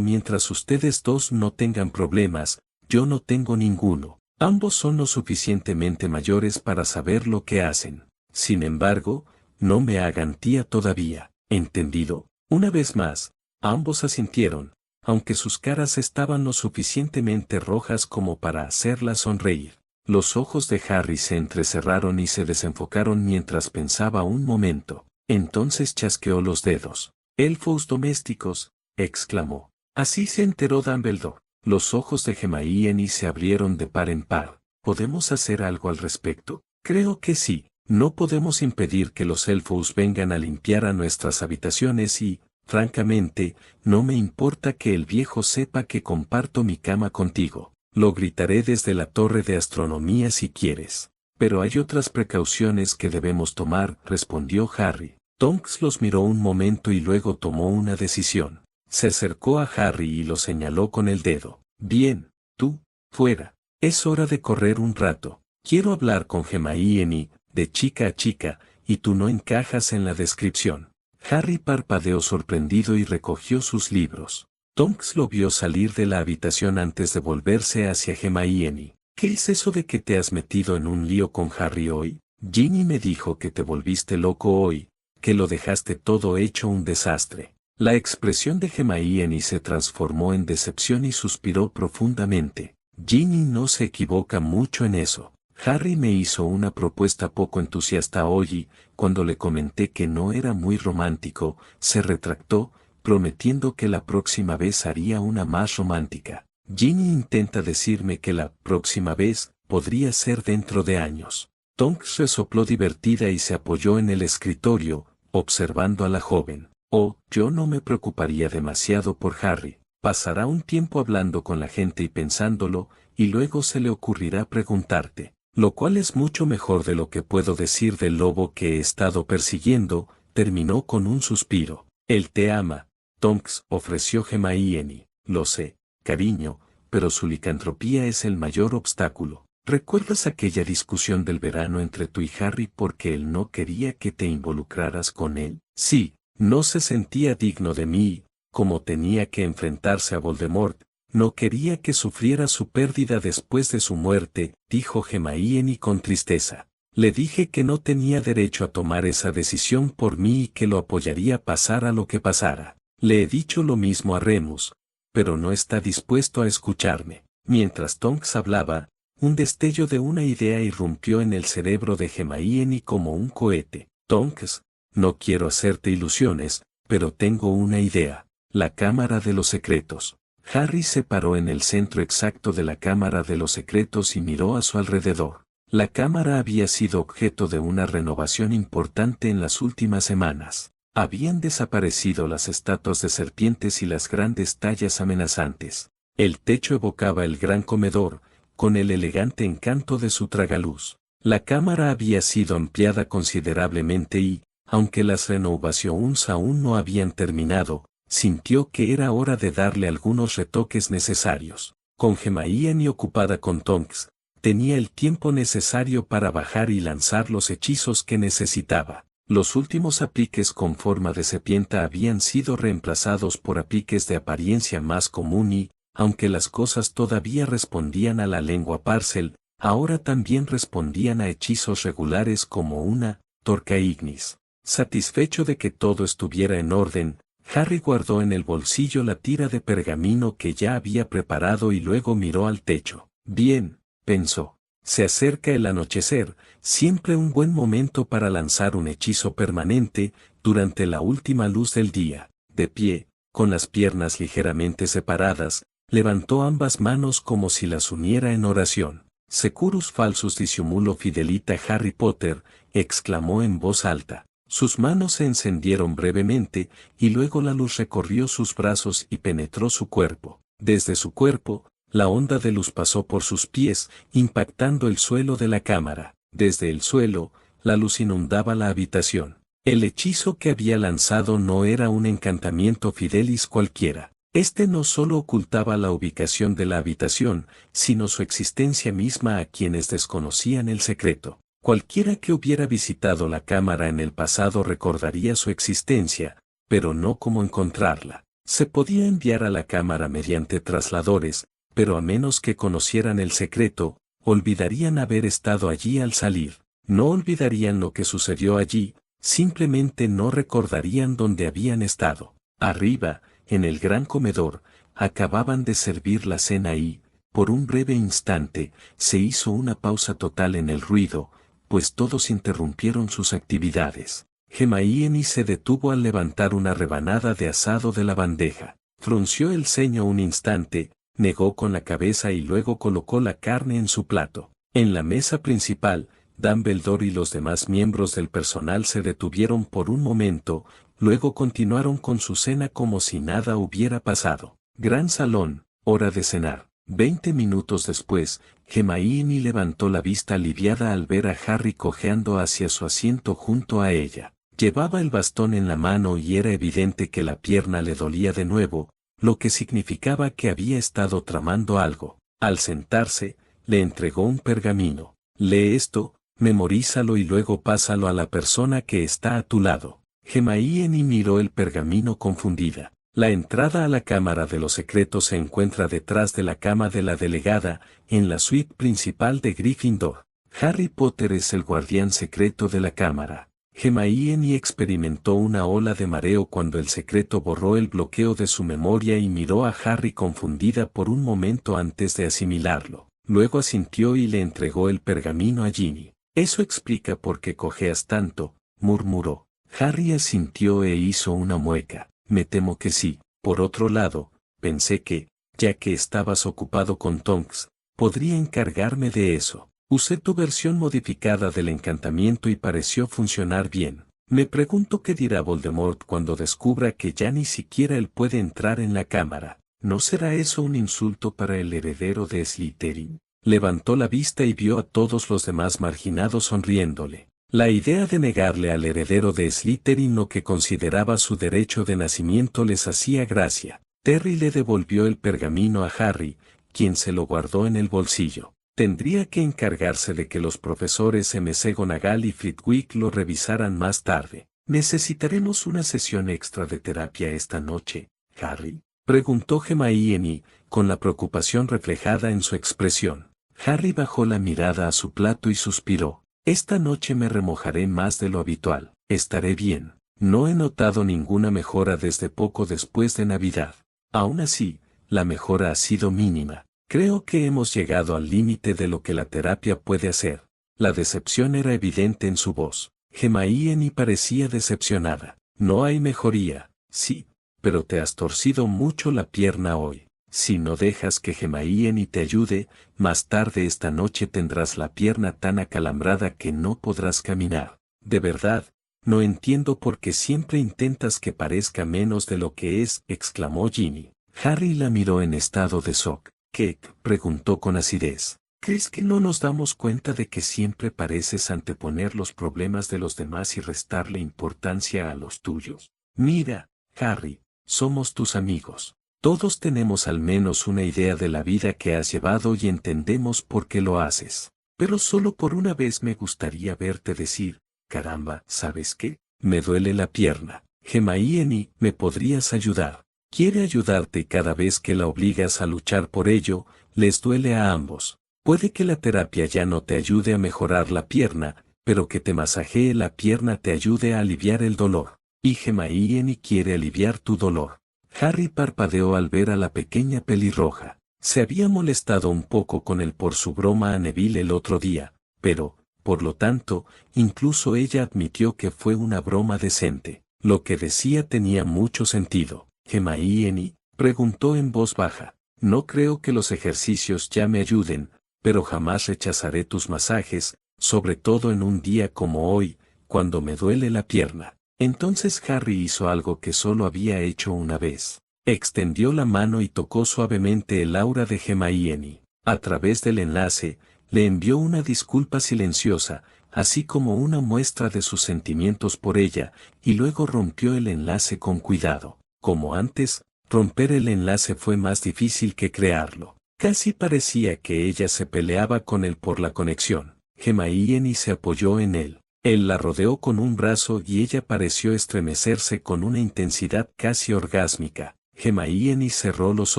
mientras ustedes dos no tengan problemas, yo no tengo ninguno. Ambos son lo suficientemente mayores para saber lo que hacen. Sin embargo, no me hagan tía todavía. ¿Entendido? Una vez más, ambos asintieron, aunque sus caras estaban lo suficientemente rojas como para hacerla sonreír. Los ojos de Harry se entrecerraron y se desenfocaron mientras pensaba un momento. Entonces chasqueó los dedos. «Elfos domésticos», exclamó. Así se enteró Dumbledore. Los ojos de Hermione se abrieron de par en par. ¿Podemos hacer algo al respecto? Creo que sí. No podemos impedir que los elfos vengan a limpiar a nuestras habitaciones y, francamente, no me importa que el viejo sepa que comparto mi cama contigo. Lo gritaré desde la torre de astronomía si quieres. Pero hay otras precauciones que debemos tomar, respondió Harry. Tonks los miró un momento y luego tomó una decisión. Se acercó a Harry y lo señaló con el dedo. Bien, tú, fuera. Es hora de correr un rato. Quiero hablar con Hermione, de chica a chica, y tú no encajas en la descripción. Harry parpadeó sorprendido y recogió sus libros. Tonks lo vio salir de la habitación antes de volverse hacia Hermione. ¿Qué es eso de que te has metido en un lío con Harry hoy? Ginny me dijo que te volviste loco hoy, que lo dejaste todo hecho un desastre. La expresión de Hermione se transformó en decepción y suspiró profundamente. Ginny no se equivoca mucho en eso. Harry me hizo una propuesta poco entusiasta hoy y, cuando le comenté que no era muy romántico, se retractó, prometiendo que la próxima vez haría una más romántica. Ginny intenta decirme que la próxima vez podría ser dentro de años. Tonks resopló divertida y se apoyó en el escritorio, observando a la joven. Oh, yo no me preocuparía demasiado por Harry. Pasará un tiempo hablando con la gente y pensándolo, y luego se le ocurrirá preguntarte. Lo cual es mucho mejor de lo que puedo decir del lobo que he estado persiguiendo, terminó con un suspiro. Él te ama. Tonks, ofreció Hermione. Lo sé, cariño, pero su licantropía es el mayor obstáculo. ¿Recuerdas aquella discusión del verano entre tú y Harry porque él no quería que te involucraras con él? Sí, no se sentía digno de mí, como tenía que enfrentarse a Voldemort, no quería que sufriera su pérdida después de su muerte, dijo Hermione con tristeza. Le dije que no tenía derecho a tomar esa decisión por mí y que lo apoyaría pasara lo que pasara. Le he dicho lo mismo a Remus, pero no está dispuesto a escucharme. Mientras Tonks hablaba, un destello de una idea irrumpió en el cerebro de Hermione como un cohete. Tonks, no quiero hacerte ilusiones, pero tengo una idea. La Cámara de los Secretos. Harry se paró en el centro exacto de la Cámara de los Secretos y miró a su alrededor. La cámara había sido objeto de una renovación importante en las últimas semanas. Habían desaparecido las estatuas de serpientes y las grandes tallas amenazantes. El techo evocaba el gran comedor, con el elegante encanto de su tragaluz. La cámara había sido ampliada considerablemente y, aunque las renovaciones aún no habían terminado, sintió que era hora de darle algunos retoques necesarios. Con Hermione ocupada con Tonks, tenía el tiempo necesario para bajar y lanzar los hechizos que necesitaba. Los últimos apliques con forma de serpiente habían sido reemplazados por apliques de apariencia más común y, aunque las cosas todavía respondían a la lengua Parcel, ahora también respondían a hechizos regulares como una torca ignis. Satisfecho de que todo estuviera en orden, Harry guardó en el bolsillo la tira de pergamino que ya había preparado y luego miró al techo. Bien, pensó. Se acerca el anochecer, siempre un buen momento para lanzar un hechizo permanente, durante la última luz del día. De pie, con las piernas ligeramente separadas, levantó ambas manos como si las uniera en oración. Securus falsus disimulo fidelita Harry Potter, exclamó en voz alta. Sus manos se encendieron brevemente, y luego la luz recorrió sus brazos y penetró su cuerpo. Desde su cuerpo, la onda de luz pasó por sus pies, impactando el suelo de la cámara. Desde el suelo, la luz inundaba la habitación. El hechizo que había lanzado no era un encantamiento fidelis cualquiera. Este no solo ocultaba la ubicación de la habitación, sino su existencia misma a quienes desconocían el secreto. Cualquiera que hubiera visitado la cámara en el pasado recordaría su existencia, pero no cómo encontrarla. Se podía enviar a la cámara mediante trasladores, pero a menos que conocieran el secreto, olvidarían haber estado allí al salir. No olvidarían lo que sucedió allí, simplemente no recordarían dónde habían estado. Arriba, en el gran comedor, acababan de servir la cena y, por un breve instante, se hizo una pausa total en el ruido, pues todos interrumpieron sus actividades. Hermione se detuvo al levantar una rebanada de asado de la bandeja. Frunció el ceño un instante, negó con la cabeza y luego colocó la carne en su plato. En la mesa principal, Dumbledore y los demás miembros del personal se detuvieron por un momento, luego continuaron con su cena como si nada hubiera pasado. Gran salón, hora de cenar. 20 minutos después, Hermione levantó la vista aliviada al ver a Harry cojeando hacia su asiento junto a ella. Llevaba el bastón en la mano y era evidente que la pierna le dolía de nuevo, lo que significaba que había estado tramando algo. Al sentarse, le entregó un pergamino. Lee esto, memorízalo y luego pásalo a la persona que está a tu lado. Hermione miró el pergamino confundida. La entrada a la Cámara de los Secretos se encuentra detrás de la cama de la delegada, en la suite principal de Gryffindor. Harry Potter es el guardián secreto de la cámara. Hermione experimentó una ola de mareo cuando el secreto borró el bloqueo de su memoria y miró a Harry confundida por un momento antes de asimilarlo. Luego asintió y le entregó el pergamino a Ginny. Eso explica por qué cojeas tanto, murmuró. Harry asintió e hizo una mueca. Me temo que sí. Por otro lado, pensé que, ya que estabas ocupado con Tonks, podría encargarme de eso. Usé tu versión modificada del encantamiento y pareció funcionar bien. Me pregunto qué dirá Voldemort cuando descubra que ya ni siquiera él puede entrar en la cámara. ¿No será eso un insulto para el heredero de Slytherin? Levantó la vista y vio a todos los demás marginados sonriéndole. La idea de negarle al heredero de Slytherin lo que consideraba su derecho de nacimiento les hacía gracia. Terry le devolvió el pergamino a Harry, quien se lo guardó en el bolsillo. Tendría que encargarse de que los profesores McGonagall y Flitwick lo revisaran más tarde. ¿Necesitaremos una sesión extra de terapia esta noche, Harry?, preguntó Hermione, con la preocupación reflejada en su expresión. Harry bajó la mirada a su plato y suspiró. Esta noche me remojaré más de lo habitual. Estaré bien. No he notado ninguna mejora desde poco después de Navidad. Aún así, la mejora ha sido mínima. Creo que hemos llegado al límite de lo que la terapia puede hacer. La decepción era evidente en su voz. Hermione parecía decepcionada. No hay mejoría. Sí, pero te has torcido mucho la pierna hoy. Si no dejas que Hermione te ayude, más tarde esta noche tendrás la pierna tan acalambrada que no podrás caminar. De verdad, no entiendo por qué siempre intentas que parezca menos de lo que es, exclamó Ginny. Harry la miró en estado de shock. ¿Qué?, preguntó con acidez. ¿Crees que no nos damos cuenta de que siempre pareces anteponer los problemas de los demás y restarle importancia a los tuyos? Mira, Harry, somos tus amigos. Todos tenemos al menos una idea de la vida que has llevado y entendemos por qué lo haces. Pero solo por una vez me gustaría verte decir, caramba, ¿sabes qué? Me duele la pierna. Hermione, ¿me podrías ayudar? Quiere ayudarte y cada vez que la obligas a luchar por ello, les duele a ambos. Puede que la terapia ya no te ayude a mejorar la pierna, pero que te masajee la pierna te ayude a aliviar el dolor. Y Hermione quiere aliviar tu dolor. Harry parpadeó al ver a la pequeña pelirroja. Se había molestado un poco con él por su broma a Neville el otro día, pero, por lo tanto, incluso ella admitió que fue una broma decente. Lo que decía tenía mucho sentido. Hermione, preguntó en voz baja, no creo que los ejercicios ya me ayuden, pero jamás rechazaré tus masajes, sobre todo en un día como hoy, cuando me duele la pierna. Entonces Harry hizo algo que solo había hecho una vez. Extendió la mano y tocó suavemente el aura de Hermione. A través del enlace, le envió una disculpa silenciosa, así como una muestra de sus sentimientos por ella, y luego rompió el enlace con cuidado. Como antes, romper el enlace fue más difícil que crearlo. Casi parecía que ella se peleaba con él por la conexión. Hermione se apoyó en él. Él la rodeó con un brazo y ella pareció estremecerse con una intensidad casi orgásmica. Hermione cerró los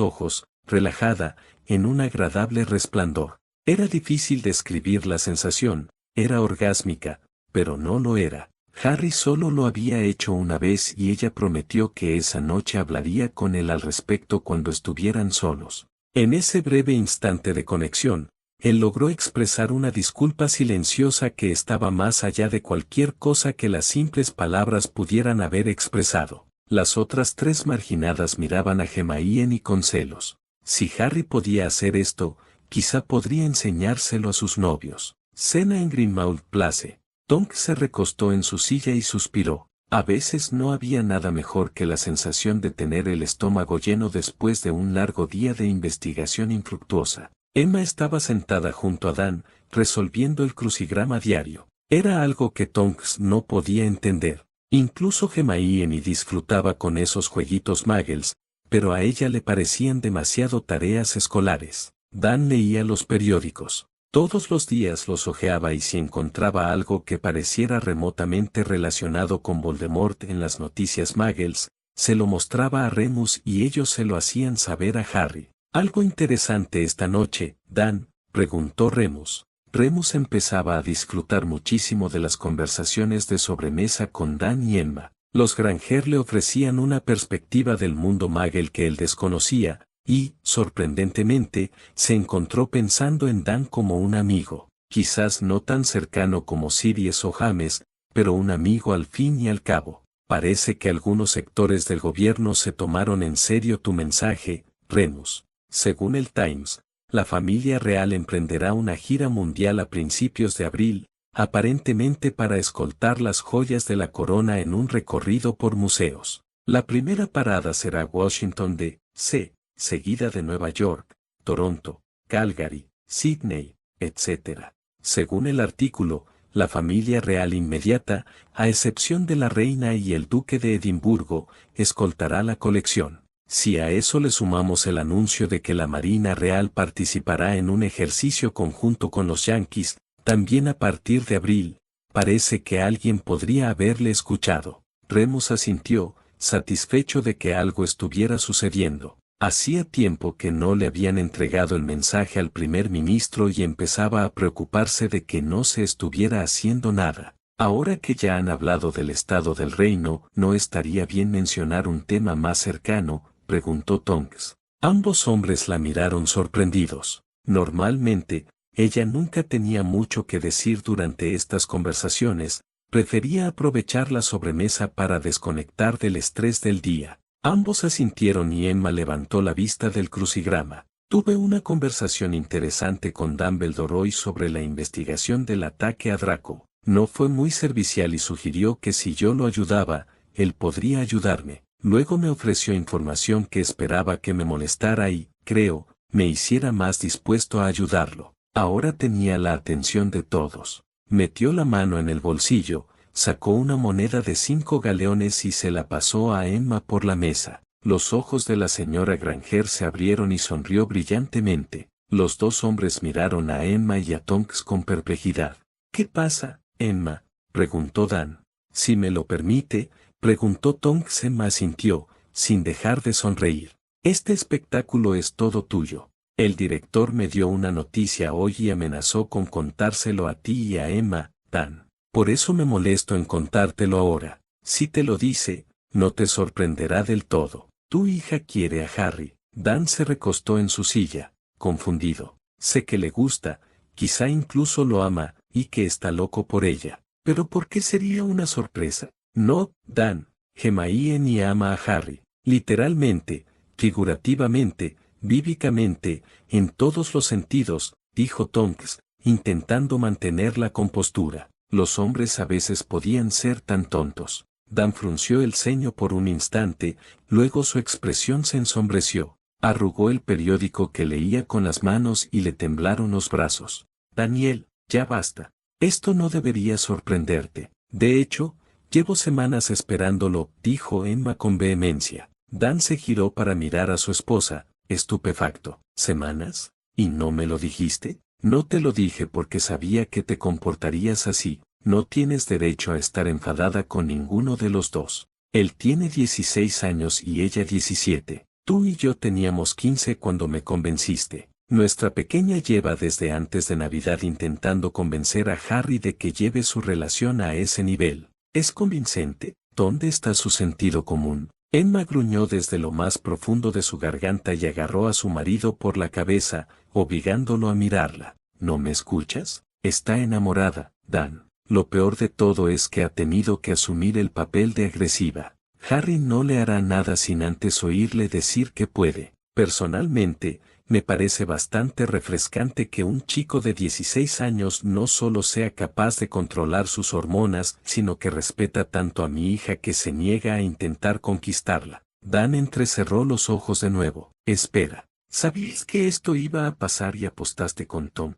ojos, relajada, en un agradable resplandor. Era difícil describir la sensación, era orgásmica, pero no lo era. Harry solo lo había hecho una vez y ella prometió que esa noche hablaría con él al respecto cuando estuvieran solos. En ese breve instante de conexión, él logró expresar una disculpa silenciosa que estaba más allá de cualquier cosa que las simples palabras pudieran haber expresado. Las otras tres marginadas miraban a Hermione con celos. Si Harry podía hacer esto, quizá podría enseñárselo a sus novios. Cena en Grimmauld Place. Tonks se recostó en su silla y suspiró. A veces no había nada mejor que la sensación de tener el estómago lleno después de un largo día de investigación infructuosa. Emma estaba sentada junto a Dan, resolviendo el crucigrama diario. Era algo que Tonks no podía entender. Incluso Hermione disfrutaba con esos jueguitos muggles, pero a ella le parecían demasiado tareas escolares. Dan leía los periódicos. Todos los días los hojeaba y si encontraba algo que pareciera remotamente relacionado con Voldemort en las noticias muggles, se lo mostraba a Remus y ellos se lo hacían saber a Harry. «¿Algo interesante esta noche, Dan?», preguntó Remus. Remus empezaba a disfrutar muchísimo de las conversaciones de sobremesa con Dan y Emma. Los Granger le ofrecían una perspectiva del mundo muggle que él desconocía, y, sorprendentemente, se encontró pensando en Dan como un amigo, quizás no tan cercano como Sirius o James, pero un amigo al fin y al cabo. Parece que algunos sectores del gobierno se tomaron en serio tu mensaje, Remus. Según el Times, la familia real emprenderá una gira mundial a principios de abril, aparentemente para escoltar las joyas de la corona en un recorrido por museos. La primera parada será Washington D.C., seguida de Nueva York, Toronto, Calgary, Sydney, etc. Según el artículo, la familia real inmediata, a excepción de la reina y el duque de Edimburgo, escoltará la colección. Si a eso le sumamos el anuncio de que la Marina Real participará en un ejercicio conjunto con los Yankees, también a partir de abril, parece que alguien podría haberle escuchado. Remus asintió, satisfecho de que algo estuviera sucediendo. Hacía tiempo que no le habían entregado el mensaje al primer ministro y empezaba a preocuparse de que no se estuviera haciendo nada. Ahora que ya han hablado del estado del reino, ¿no estaría bien mencionar un tema más cercano?, preguntó Tonks. Ambos hombres la miraron sorprendidos. Normalmente, ella nunca tenía mucho que decir durante estas conversaciones, prefería aprovechar la sobremesa para desconectar del estrés del día. Ambos asintieron y Emma levantó la vista del crucigrama. Tuve una conversación interesante con Dumbledore hoy sobre la investigación del ataque a Draco. No fue muy servicial y sugirió que si yo lo ayudaba, él podría ayudarme. Luego me ofreció información que esperaba que me molestara y, creo, me hiciera más dispuesto a ayudarlo. Ahora tenía la atención de todos. Metió la mano en el bolsillo, sacó una moneda de 5 galeones y se la pasó a Emma por la mesa. Los ojos de la señora Granger se abrieron y sonrió brillantemente. Los dos hombres miraron a Emma y a Tonks con perplejidad. ¿Qué pasa, Emma?, preguntó Dan. Si me lo permite, preguntó Tonks. Emma asintió, sin dejar de sonreír. Este espectáculo es todo tuyo. El director me dio una noticia hoy y amenazó con contárselo a ti y a Emma, Dan. Por eso me molesto en contártelo ahora. Si te lo dice, no te sorprenderá del todo. Tu hija quiere a Harry. Dan se recostó en su silla, confundido. Sé que le gusta, quizá incluso lo ama, y que está loco por ella. ¿Pero por qué sería una sorpresa? No, Dan. Hermione ama a Harry. Literalmente, figurativamente, bíblicamente, en todos los sentidos, dijo Tonks, intentando mantener la compostura. Los hombres a veces podían ser tan tontos. Dan frunció el ceño por un instante, luego su expresión se ensombreció. Arrugó el periódico que leía con las manos y le temblaron los brazos. Daniel, ya basta. Esto no debería sorprenderte. De hecho, llevo semanas esperándolo, dijo Emma con vehemencia. Dan se giró para mirar a su esposa, estupefacto. ¿Semanas? ¿Y no me lo dijiste? No te lo dije porque sabía que te comportarías así. No tienes derecho a estar enfadada con ninguno de los dos. Él tiene 16 años y ella 17. Tú y yo teníamos 15 cuando me convenciste. Nuestra pequeña lleva desde antes de Navidad intentando convencer a Harry de que lleve su relación a ese nivel. ¿Es convincente? ¿Dónde está su sentido común? Emma gruñó desde lo más profundo de su garganta y agarró a su marido por la cabeza, obligándolo a mirarla. ¿No me escuchas? Está enamorada, Dan. Lo peor de todo es que ha tenido que asumir el papel de agresiva. Harry no le hará nada sin antes oírle decir que puede. Personalmente, me parece bastante refrescante que un chico de 16 años no solo sea capaz de controlar sus hormonas, sino que respeta tanto a mi hija que se niega a intentar conquistarla. Dan entrecerró los ojos de nuevo. Espera, ¿sabías que esto iba a pasar y apostaste con Tom?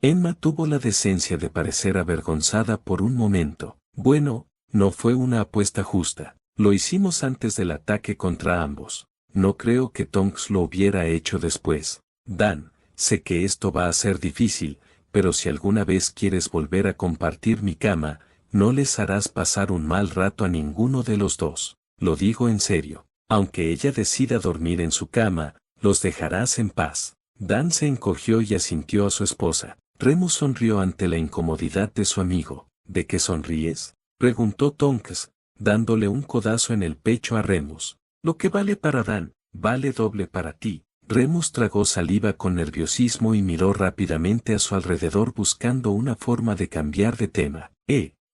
Emma tuvo la decencia de parecer avergonzada por un momento. Bueno, no fue una apuesta justa. Lo hicimos antes del ataque contra ambos. No creo que Tonks lo hubiera hecho después. Dan, sé que esto va a ser difícil, pero si alguna vez quieres volver a compartir mi cama, no les harás pasar un mal rato a ninguno de los dos. Lo digo en serio. Aunque ella decida dormir en su cama, los dejarás en paz. Dan se encogió y asintió a su esposa. Remus sonrió ante la incomodidad de su amigo. ¿De qué sonríes?, preguntó Tonks, dándole un codazo en el pecho a Remus. Lo que vale para Dan, vale doble para ti. Remus tragó saliva con nerviosismo y miró rápidamente a su alrededor buscando una forma de cambiar de tema.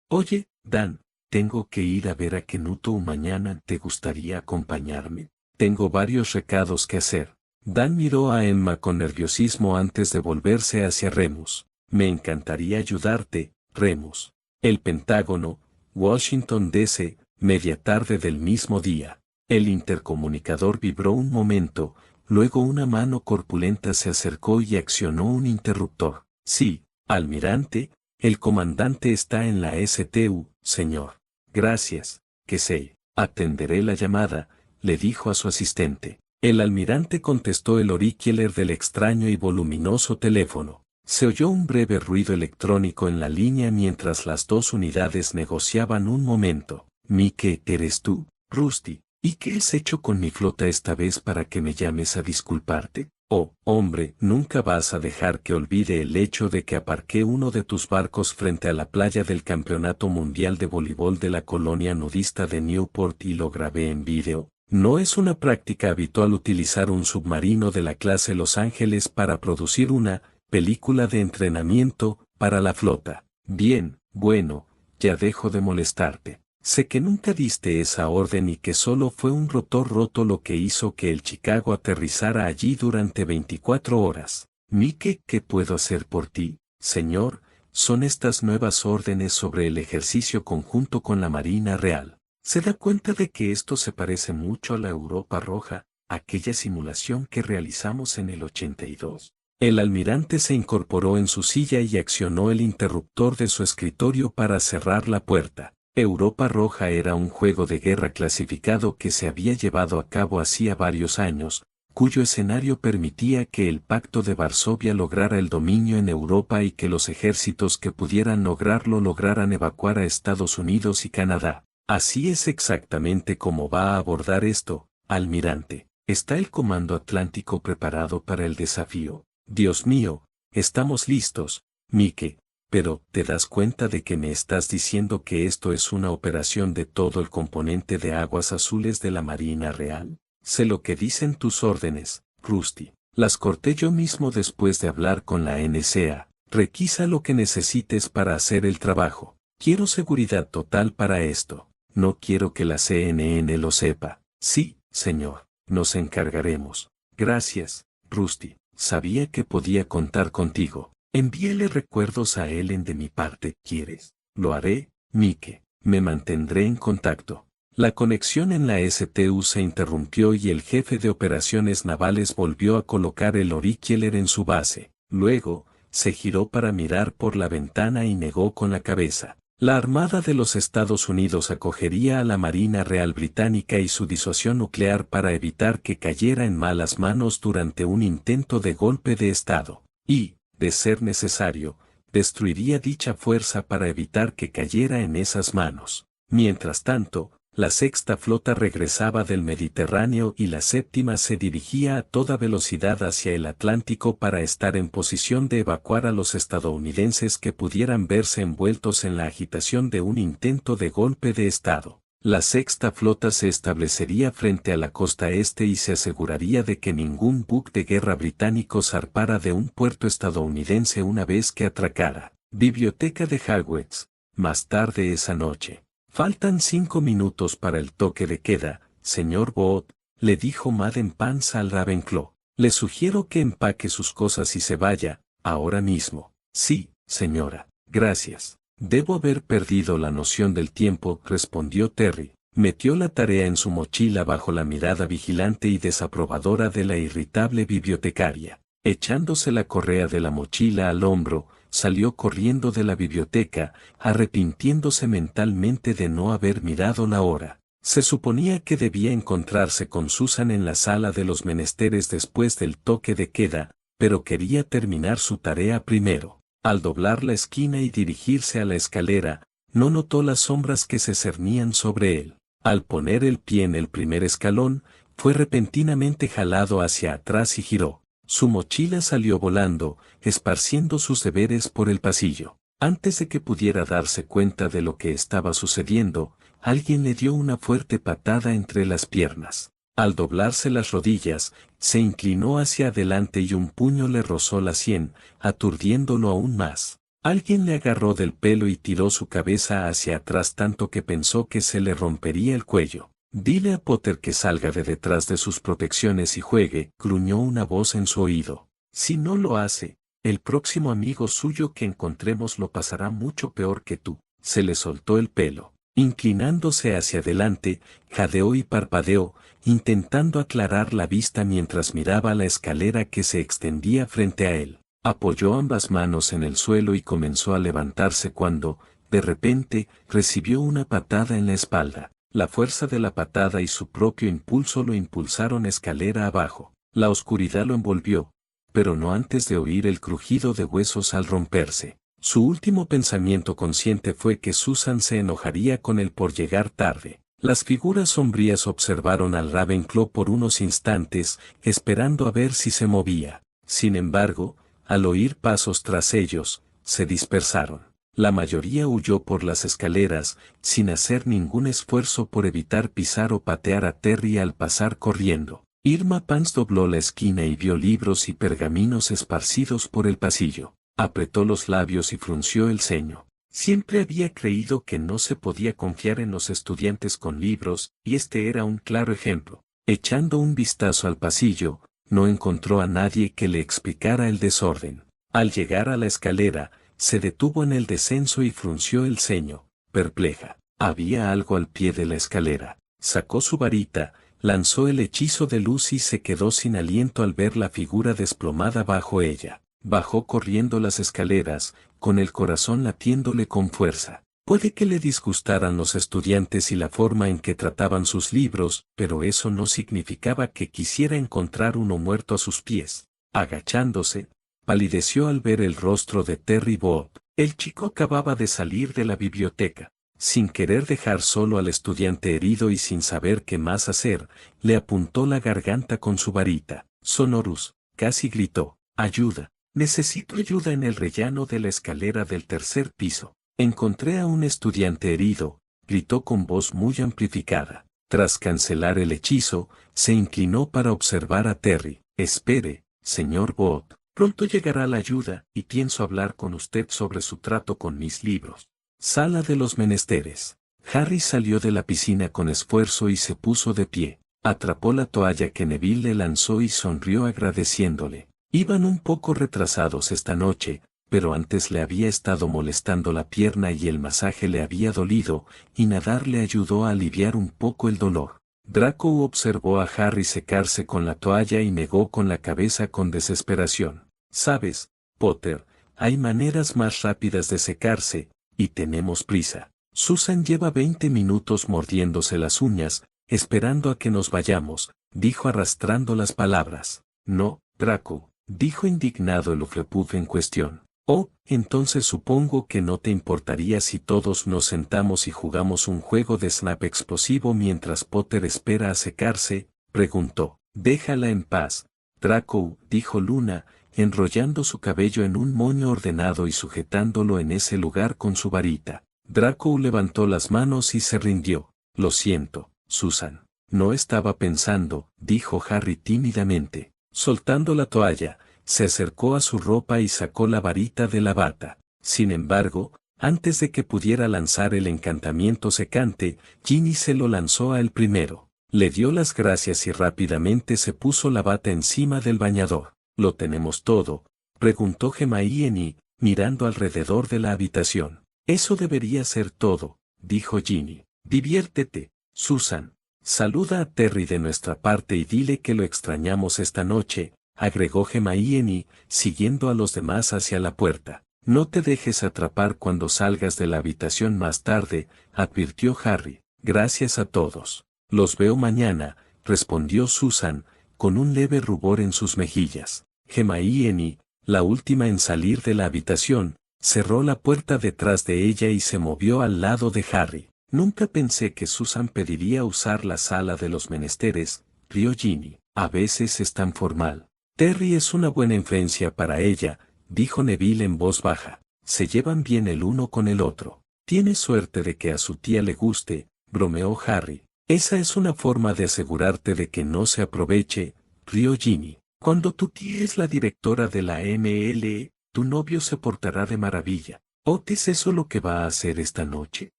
Oye, Dan, tengo que ir a ver a Kenuto mañana. ¿Te gustaría acompañarme? Tengo varios recados que hacer. Dan miró a Emma con nerviosismo antes de volverse hacia Remus. Me encantaría ayudarte, Remus. El Pentágono, Washington DC, media tarde del mismo día. El intercomunicador vibró un momento, luego una mano corpulenta se acercó y accionó un interruptor. Sí, almirante, el comandante está en la STU, señor. Gracias, que sé. Atenderé la llamada, le dijo a su asistente. El almirante contestó el auricular del extraño y voluminoso teléfono. Se oyó un breve ruido electrónico en la línea mientras las dos unidades negociaban un momento. Mike, ¿eres tú, Rusty? ¿Y qué has hecho con mi flota esta vez para que me llames a disculparte? Oh, hombre, nunca vas a dejar que olvide el hecho de que aparqué uno de tus barcos frente a la playa del Campeonato Mundial de Voleibol de la colonia nudista de Newport y lo grabé en vídeo. No es una práctica habitual utilizar un submarino de la clase Los Ángeles para producir una película de entrenamiento para la flota. Bien, bueno, ya dejo de molestarte. Sé que nunca diste esa orden y que solo fue un rotor roto lo que hizo que el Chicago aterrizara allí durante 24 horas. Mike, ¿qué puedo hacer por ti, señor? Son estas nuevas órdenes sobre el ejercicio conjunto con la Marina Real. ¿Se da cuenta de que esto se parece mucho a la Europa Roja, aquella simulación que realizamos en el 82? El almirante se incorporó en su silla y accionó el interruptor de su escritorio para cerrar la puerta. Europa Roja era un juego de guerra clasificado que se había llevado a cabo hacía varios años, cuyo escenario permitía que el Pacto de Varsovia lograra el dominio en Europa y que los ejércitos que pudieran lograrlo lograran evacuar a Estados Unidos y Canadá. Así es exactamente como va a abordar esto, almirante. ¿Está el Comando Atlántico preparado para el desafío? Dios mío, estamos listos, Mike. Pero, ¿te das cuenta de que me estás diciendo que esto es una operación de todo el componente de aguas azules de la Marina Real? Sé lo que dicen tus órdenes, Rusty. Las corté yo mismo después de hablar con la NSA. Requisa lo que necesites para hacer el trabajo. Quiero seguridad total para esto. No quiero que la CNN lo sepa. Sí, señor. Nos encargaremos. Gracias, Rusty. Sabía que podía contar contigo. Envíele recuerdos a Ellen de mi parte, ¿quieres? Lo haré, Mike. Me mantendré en contacto. La conexión en la STU se interrumpió y el jefe de operaciones navales volvió a colocar el Auricular en su base. Luego, se giró para mirar por la ventana y negó con la cabeza. La Armada de los Estados Unidos acogería a la Marina Real Británica y su disuasión nuclear para evitar que cayera en malas manos durante un intento de golpe de Estado. Y, de ser necesario, destruiría dicha fuerza para evitar que cayera en esas manos. Mientras tanto, la sexta flota regresaba del Mediterráneo y la séptima se dirigía a toda velocidad hacia el Atlántico para estar en posición de evacuar a los estadounidenses que pudieran verse envueltos en la agitación de un intento de golpe de Estado. La sexta flota se establecería frente a la costa este y se aseguraría de que ningún buque de guerra británico zarpara de un puerto estadounidense una vez que atracara. Biblioteca de Hogwarts. Más tarde esa noche. Faltan 5 minutos para el toque de queda, señor Bott, le dijo Madame Pans al Ravenclaw. Le sugiero que empaque sus cosas y se vaya, ahora mismo. Sí, señora, gracias. Debo haber perdido la noción del tiempo, respondió Terry. Metió la tarea en su mochila bajo la mirada vigilante y desaprobadora de la irritable bibliotecaria. Echándose la correa de la mochila al hombro, salió corriendo de la biblioteca, arrepintiéndose mentalmente de no haber mirado la hora. Se suponía que debía encontrarse con Susan en la sala de los menesteres después del toque de queda, pero quería terminar su tarea primero. Al doblar la esquina y dirigirse a la escalera, no notó las sombras que se cernían sobre él. Al poner el pie en el primer escalón, fue repentinamente jalado hacia atrás y giró. Su mochila salió volando, esparciendo sus deberes por el pasillo. Antes de que pudiera darse cuenta de lo que estaba sucediendo, alguien le dio una fuerte patada entre las piernas. Al doblarse las rodillas, se inclinó hacia adelante y un puño le rozó la sien, aturdiéndolo aún más. Alguien le agarró del pelo y tiró su cabeza hacia atrás tanto que pensó que se le rompería el cuello. Dile a Potter que salga de detrás de sus protecciones y juegue, gruñó una voz en su oído. Si no lo hace, el próximo amigo suyo que encontremos lo pasará mucho peor que tú. Se le soltó el pelo. Inclinándose hacia adelante, jadeó y parpadeó, intentando aclarar la vista mientras miraba la escalera que se extendía frente a él. Apoyó ambas manos en el suelo y comenzó a levantarse cuando, de repente, recibió una patada en la espalda. La fuerza de la patada y su propio impulso lo impulsaron escalera abajo. La oscuridad lo envolvió, pero no antes de oír el crujido de huesos al romperse. Su último pensamiento consciente fue que Susan se enojaría con él por llegar tarde. Las figuras sombrías observaron al Ravenclaw por unos instantes, esperando a ver si se movía. Sin embargo, al oír pasos tras ellos, se dispersaron. La mayoría huyó por las escaleras, sin hacer ningún esfuerzo por evitar pisar o patear a Terry al pasar corriendo. Irma Pans dobló la esquina y vio libros y pergaminos esparcidos por el pasillo. Apretó los labios y frunció el ceño. Siempre había creído que no se podía confiar en los estudiantes con libros, y este era un claro ejemplo. Echando un vistazo al pasillo, no encontró a nadie que le explicara el desorden. Al llegar a la escalera, se detuvo en el descenso y frunció el ceño, perpleja. Había algo al pie de la escalera. Sacó su varita, lanzó el hechizo de luz y se quedó sin aliento al ver la figura desplomada bajo ella. Bajó corriendo las escaleras, con el corazón latiéndole con fuerza. Puede que le disgustaran los estudiantes y la forma en que trataban sus libros, pero eso no significaba que quisiera encontrar uno muerto a sus pies. Agachándose, palideció al ver el rostro de Terry Bob. El chico acababa de salir de la biblioteca. Sin querer dejar solo al estudiante herido y sin saber qué más hacer, le apuntó la garganta con su varita. Sonorus, casi gritó, ayuda. Necesito ayuda en el rellano de la escalera del tercer piso. Encontré a un estudiante herido, gritó con voz muy amplificada. Tras cancelar el hechizo, se inclinó para observar a Terry. Espere, señor Bot, pronto llegará la ayuda y pienso hablar con usted sobre su trato con mis libros. Sala de los menesteres. Harry salió de la piscina con esfuerzo y se puso de pie. Atrapó la toalla que Neville le lanzó y sonrió agradeciéndole. Iban un poco retrasados esta noche, pero antes le había estado molestando la pierna y el masaje le había dolido, y nadar le ayudó a aliviar un poco el dolor. Draco observó a Harry secarse con la toalla y negó con la cabeza con desesperación. «Sabes, Potter, hay maneras más rápidas de secarse, y tenemos prisa. Susan lleva 20 minutos mordiéndose las uñas, esperando a que nos vayamos», dijo arrastrando las palabras. «No, Draco», dijo indignado el Hufflepuff en cuestión. «Oh, entonces supongo que no te importaría si todos nos sentamos y jugamos un juego de snap explosivo mientras Potter espera a secarse», preguntó. «Déjala en paz, Draco», dijo Luna, enrollando su cabello en un moño ordenado y sujetándolo en ese lugar con su varita. Draco levantó las manos y se rindió. «Lo siento, Susan. No estaba pensando», dijo Harry tímidamente. Soltando la toalla, se acercó a su ropa y sacó la varita de la bata. Sin embargo, antes de que pudiera lanzar el encantamiento secante, Ginny se lo lanzó a él primero. Le dio las gracias y rápidamente se puso la bata encima del bañador. «¿Lo tenemos todo?», preguntó Hermione, mirando alrededor de la habitación. «Eso debería ser todo», dijo Ginny. «Diviértete, Susan. Saluda a Terry de nuestra parte y dile que lo extrañamos esta noche», agregó Hermione, siguiendo a los demás hacia la puerta. «No te dejes atrapar cuando salgas de la habitación más tarde», advirtió Harry. «Gracias a todos. Los veo mañana», respondió Susan, con un leve rubor en sus mejillas. Hermione, la última en salir de la habitación, cerró la puerta detrás de ella y se movió al lado de Harry. «Nunca pensé que Susan pediría usar la sala de los menesteres», rió Ginny. «A veces es tan formal». «Terry es una buena influencia para ella», dijo Neville en voz baja. «Se llevan bien el uno con el otro». «Tiene suerte de que a su tía le guste», bromeó Harry. «Esa es una forma de asegurarte de que no se aproveche», rió Ginny. «Cuando tu tía es la directora de la MLE, tu novio se portará de maravilla». «¿O es eso lo que va a hacer esta noche?»,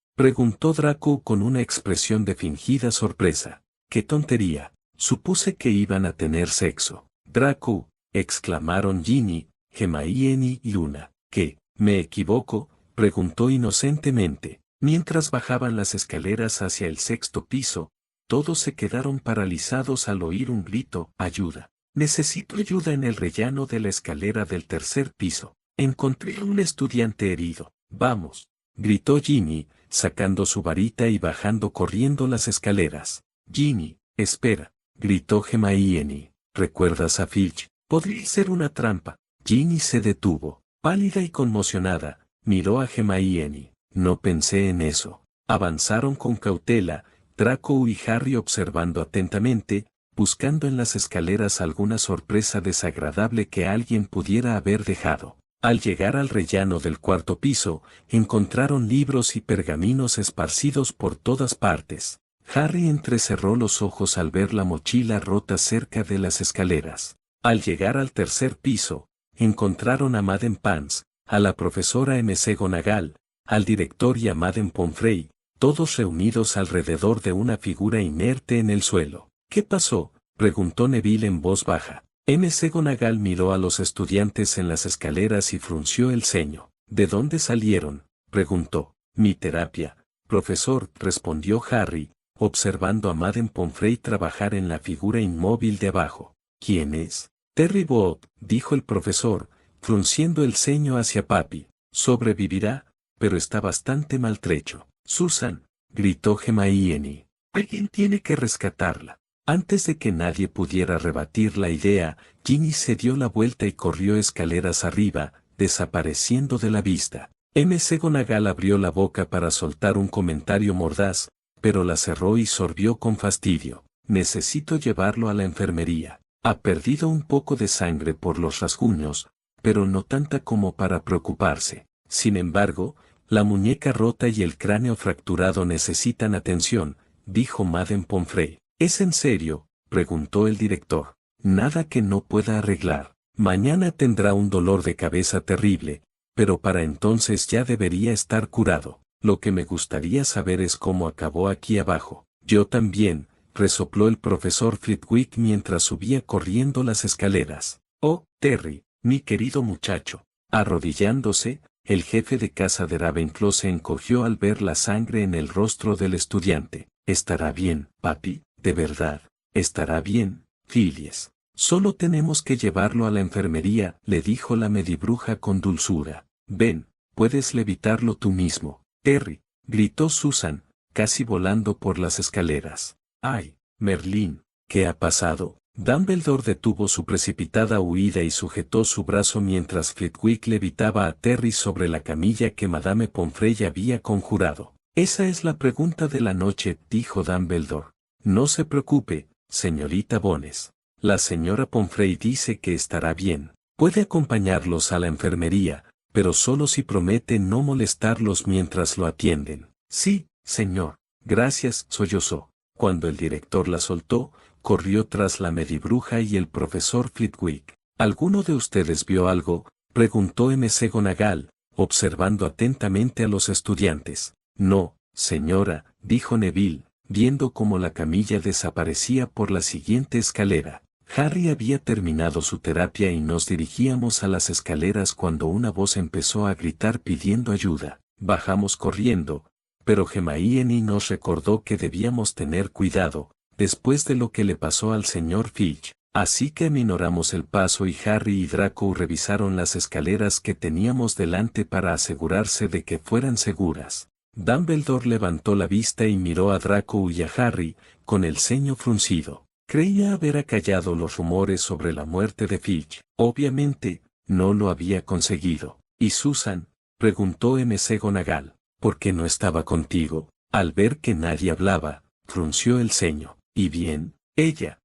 preguntó Draco con una expresión de fingida sorpresa. «¡Qué tontería! Supuse que iban a tener sexo». «Draco», exclamaron Ginny, Hermione y Luna. «¿Qué? ¿Me equivoco?», preguntó inocentemente. Mientras bajaban las escaleras hacia el sexto piso, todos se quedaron paralizados al oír un grito. «Ayuda. Necesito ayuda en el rellano de la escalera del tercer piso. Encontré a un estudiante herido. Vamos», gritó Ginny, sacando su varita y bajando corriendo las escaleras. «Ginny, espera», gritó Hermione. «¿Recuerdas a Filch? Podría ser una trampa». Ginny se detuvo, pálida y conmocionada, miró a Hermione. «No pensé en eso». Avanzaron con cautela, Draco y Harry observando atentamente, buscando en las escaleras alguna sorpresa desagradable que alguien pudiera haber dejado. Al llegar al rellano del cuarto piso, encontraron libros y pergaminos esparcidos por todas partes. Harry entrecerró los ojos al ver la mochila rota cerca de las escaleras. Al llegar al tercer piso, encontraron a Madame Pans, a la profesora McGonagall, al director y a Madame Pomfrey, todos reunidos alrededor de una figura inerte en el suelo. ¿Qué pasó?, preguntó Neville en voz baja. McGonagall miró a los estudiantes en las escaleras y frunció el ceño. ¿De dónde salieron?, preguntó. Mi terapia, profesor, respondió Harry, observando a Madame Pomfrey trabajar en la figura inmóvil de abajo. ¿Quién es? Terry Boot, dijo el profesor, frunciendo el ceño hacia papi. Sobrevivirá, pero está bastante maltrecho. Susan, gritó Hermione. Alguien tiene que rescatarla. Antes de que nadie pudiera rebatir la idea, Ginny se dio la vuelta y corrió escaleras arriba, desapareciendo de la vista. McGonagall abrió la boca para soltar un comentario mordaz, pero la cerró y sorbió con fastidio. Necesito llevarlo a la enfermería. Ha perdido un poco de sangre por los rasguños, pero no tanta como para preocuparse. Sin embargo, la muñeca rota y el cráneo fracturado necesitan atención, dijo Madame Pomfrey. ¿Es en serio?, preguntó el director. Nada que no pueda arreglar. Mañana tendrá un dolor de cabeza terrible, pero para entonces ya debería estar curado. Lo que me gustaría saber es cómo acabó aquí abajo. Yo también, resopló el profesor Flitwick mientras subía corriendo las escaleras. Oh, Terry, mi querido muchacho. Arrodillándose, el jefe de casa de Ravenclaw se encogió al ver la sangre en el rostro del estudiante. Estará bien, papi, de verdad, estará bien, Phileas. Solo tenemos que llevarlo a la enfermería, le dijo la medibruja con dulzura. Ven, puedes levitarlo tú mismo. Terry, gritó Susan, casi volando por las escaleras. ¡Ay, Merlín! ¿Qué ha pasado? Dumbledore detuvo su precipitada huida y sujetó su brazo mientras Flitwick levitaba a Terry sobre la camilla que Madame Pomfrey había conjurado. Esa es la pregunta de la noche, dijo Dumbledore. No se preocupe, señorita Bones. La señora Pomfrey dice que estará bien. Puede acompañarlos a la enfermería, pero solo si promete no molestarlos mientras lo atienden. Sí, señor. Gracias, sollozó. Cuando el director la soltó, corrió tras la medibruja y el profesor Flitwick. ¿Alguno de ustedes vio algo?, preguntó McGonagall, observando atentamente a los estudiantes. No, señora, dijo Neville, viendo cómo la camilla desaparecía por la siguiente escalera. Harry había terminado su terapia y nos dirigíamos a las escaleras cuando una voz empezó a gritar pidiendo ayuda. Bajamos corriendo, pero Hermione nos recordó que debíamos tener cuidado, después de lo que le pasó al señor Filch. Así que aminoramos el paso y Harry y Draco revisaron las escaleras que teníamos delante para asegurarse de que fueran seguras. Dumbledore levantó la vista y miró a Draco y a Harry, con el ceño fruncido. Creía haber acallado los rumores sobre la muerte de Filch. Obviamente, no lo había conseguido. ¿Y Susan?, preguntó McGonagall. ¿Por qué no estaba contigo? Al ver que nadie hablaba, frunció el ceño. ¿Y bien? Ella.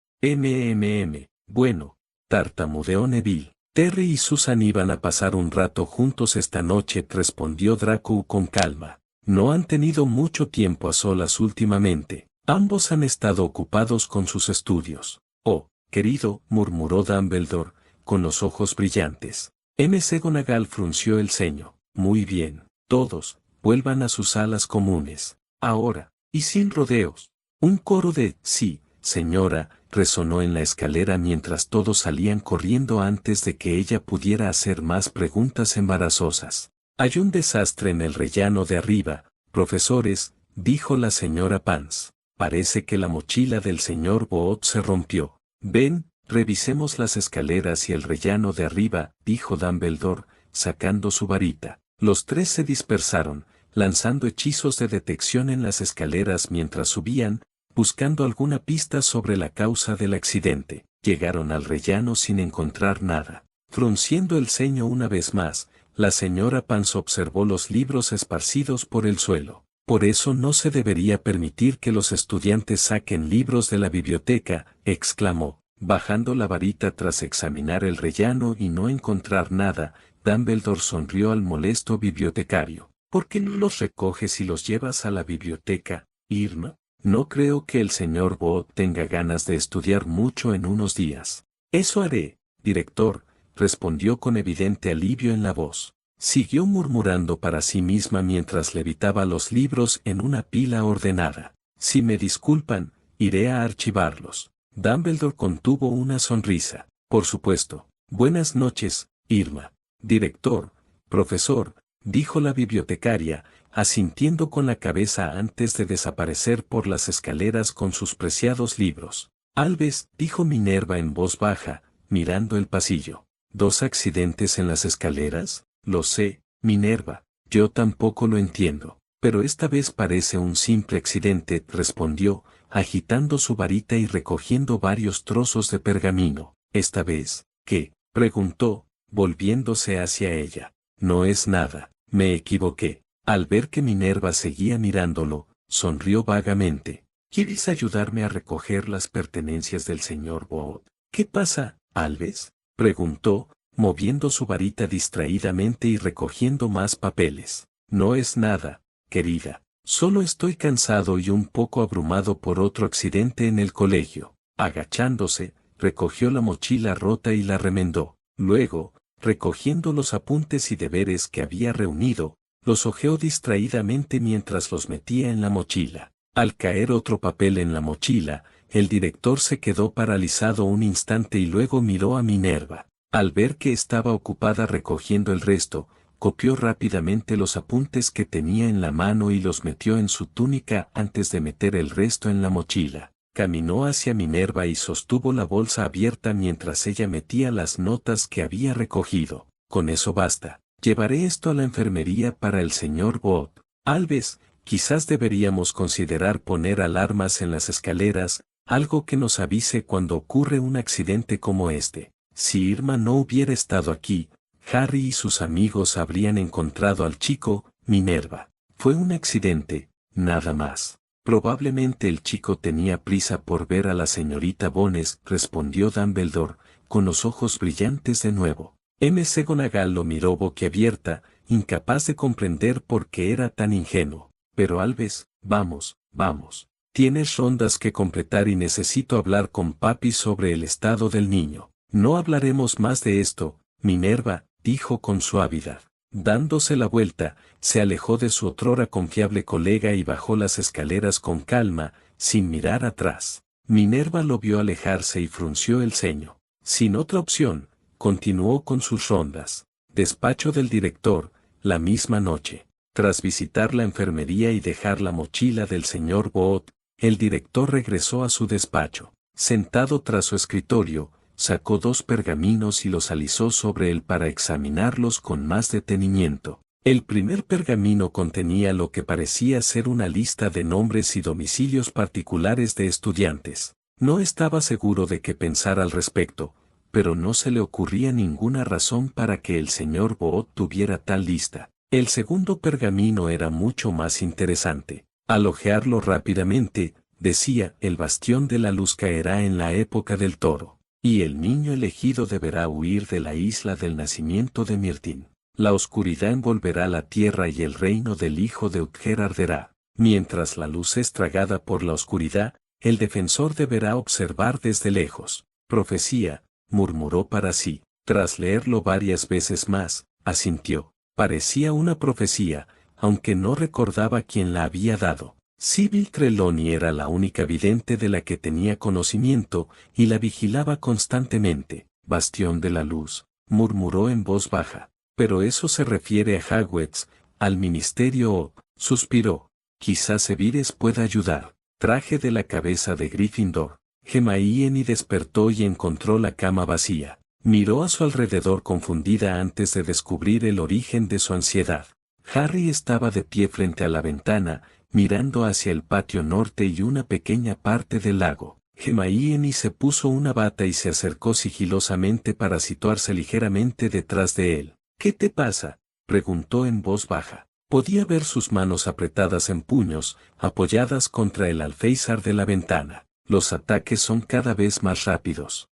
Bueno, tartamudeó Neville. Terry y Susan iban a pasar un rato juntos esta noche, respondió Draco con calma. No han tenido mucho tiempo a solas últimamente. Ambos han estado ocupados con sus estudios. Oh, querido, murmuró Dumbledore, con los ojos brillantes. McGonagall frunció el ceño. Muy bien, todos, vuelvan a sus salas comunes. Ahora, y sin rodeos. Un coro de «sí, señora», resonó en la escalera mientras todos salían corriendo antes de que ella pudiera hacer más preguntas embarazosas. Hay un desastre en el rellano de arriba, profesores, dijo la señora Pans. Parece que la mochila del señor Boot se rompió. Ven, revisemos las escaleras y el rellano de arriba, dijo Dumbledore, sacando su varita. Los tres se dispersaron, lanzando hechizos de detección en las escaleras mientras subían, buscando alguna pista sobre la causa del accidente. Llegaron al rellano sin encontrar nada. Frunciendo el ceño una vez más, la señora Pans observó los libros esparcidos por el suelo. Por eso no se debería permitir que los estudiantes saquen libros de la biblioteca, exclamó. Bajando la varita tras examinar el rellano y no encontrar nada, Dumbledore sonrió al molesto bibliotecario. ¿Por qué no los recoges y los llevas a la biblioteca, Irma? No creo que el señor Boot tenga ganas de estudiar mucho en unos días. Eso haré, director, respondió con evidente alivio en la voz. Siguió murmurando para sí misma mientras levitaba los libros en una pila ordenada. Si me disculpan, iré a archivarlos. Dumbledore contuvo una sonrisa. Por supuesto. Buenas noches, Irma. Director, profesor, dijo la bibliotecaria, asintiendo con la cabeza antes de desaparecer por las escaleras con sus preciados libros. Albus, dijo Minerva en voz baja, mirando el pasillo. ¿Dos accidentes en las escaleras? Lo sé, Minerva, yo tampoco lo entiendo. Pero esta vez parece un simple accidente, respondió, agitando su varita y recogiendo varios trozos de pergamino. ¿Esta vez qué? Preguntó, volviéndose hacia ella. No es nada, me equivoqué. Al ver que Minerva seguía mirándolo, sonrió vagamente. ¿Quieres ayudarme a recoger las pertenencias del señor Boot? ¿Qué pasa, Albus? Preguntó, moviendo su varita distraídamente y recogiendo más papeles. No es nada, querida. Solo estoy cansado y un poco abrumado por otro accidente en el colegio. Agachándose, recogió la mochila rota y la remendó. Luego, recogiendo los apuntes y deberes que había reunido, los hojeó distraídamente mientras los metía en la mochila. Al caer otro papel en la mochila, el director se quedó paralizado un instante y luego miró a Minerva. Al ver que estaba ocupada recogiendo el resto, copió rápidamente los apuntes que tenía en la mano y los metió en su túnica antes de meter el resto en la mochila. Caminó hacia Minerva y sostuvo la bolsa abierta mientras ella metía las notas que había recogido. Con eso basta. Llevaré esto a la enfermería para el señor Boot. Albus, quizás deberíamos considerar poner alarmas en las escaleras, algo que nos avise cuando ocurre un accidente como este. Si Irma no hubiera estado aquí, Harry y sus amigos habrían encontrado al chico, Minerva. Fue un accidente, nada más. Probablemente el chico tenía prisa por ver a la señorita Bones, respondió Dumbledore, con los ojos brillantes de nuevo. McGonagall lo miró boquiabierta, incapaz de comprender por qué era tan ingenuo. Pero Albus, vamos, vamos. Tienes rondas que completar y necesito hablar con papi sobre el estado del niño. No hablaremos más de esto, Minerva, dijo con suavidad. Dándose la vuelta, se alejó de su otrora confiable colega y bajó las escaleras con calma, sin mirar atrás. Minerva lo vio alejarse y frunció el ceño. Sin otra opción, continuó con sus rondas. Despacho del director, la misma noche. Tras visitar la enfermería y dejar la mochila del señor Boot, el director regresó a su despacho. Sentado tras su escritorio, sacó 2 pergaminos y los alisó sobre él para examinarlos con más detenimiento. El primer pergamino contenía lo que parecía ser una lista de nombres y domicilios particulares de estudiantes. No estaba seguro de qué pensar al respecto, pero no se le ocurría ninguna razón para que el señor Boot tuviera tal lista. El segundo pergamino era mucho más interesante. Al hojearlo rápidamente, decía, el bastión de la luz caerá en la época del toro, y el niño elegido deberá huir de la isla del nacimiento de Mirtin. La oscuridad envolverá la tierra y el reino del hijo de Utger arderá. Mientras la luz es tragada por la oscuridad, el defensor deberá observar desde lejos. Profecía, murmuró para sí. Tras leerlo varias veces más, asintió. Parecía una profecía, aunque no recordaba quién la había dado. Sybil Trelawney era la única vidente de la que tenía conocimiento, y la vigilaba constantemente. Bastión de la luz, murmuró en voz baja. Pero eso se refiere a Hogwarts, al ministerio o, suspiró. Quizás Severus pueda ayudar. Traje de la cabeza de Gryffindor. Hermione despertó y encontró la cama vacía. Miró a su alrededor confundida antes de descubrir el origen de su ansiedad. Harry estaba de pie frente a la ventana, mirando hacia el patio norte y una pequeña parte del lago. Hermione se puso una bata y se acercó sigilosamente para situarse ligeramente detrás de él. ¿Qué te pasa?, preguntó en voz baja. Podía ver sus manos apretadas en puños, apoyadas contra el alféizar de la ventana. Los ataques son cada vez más rápidos.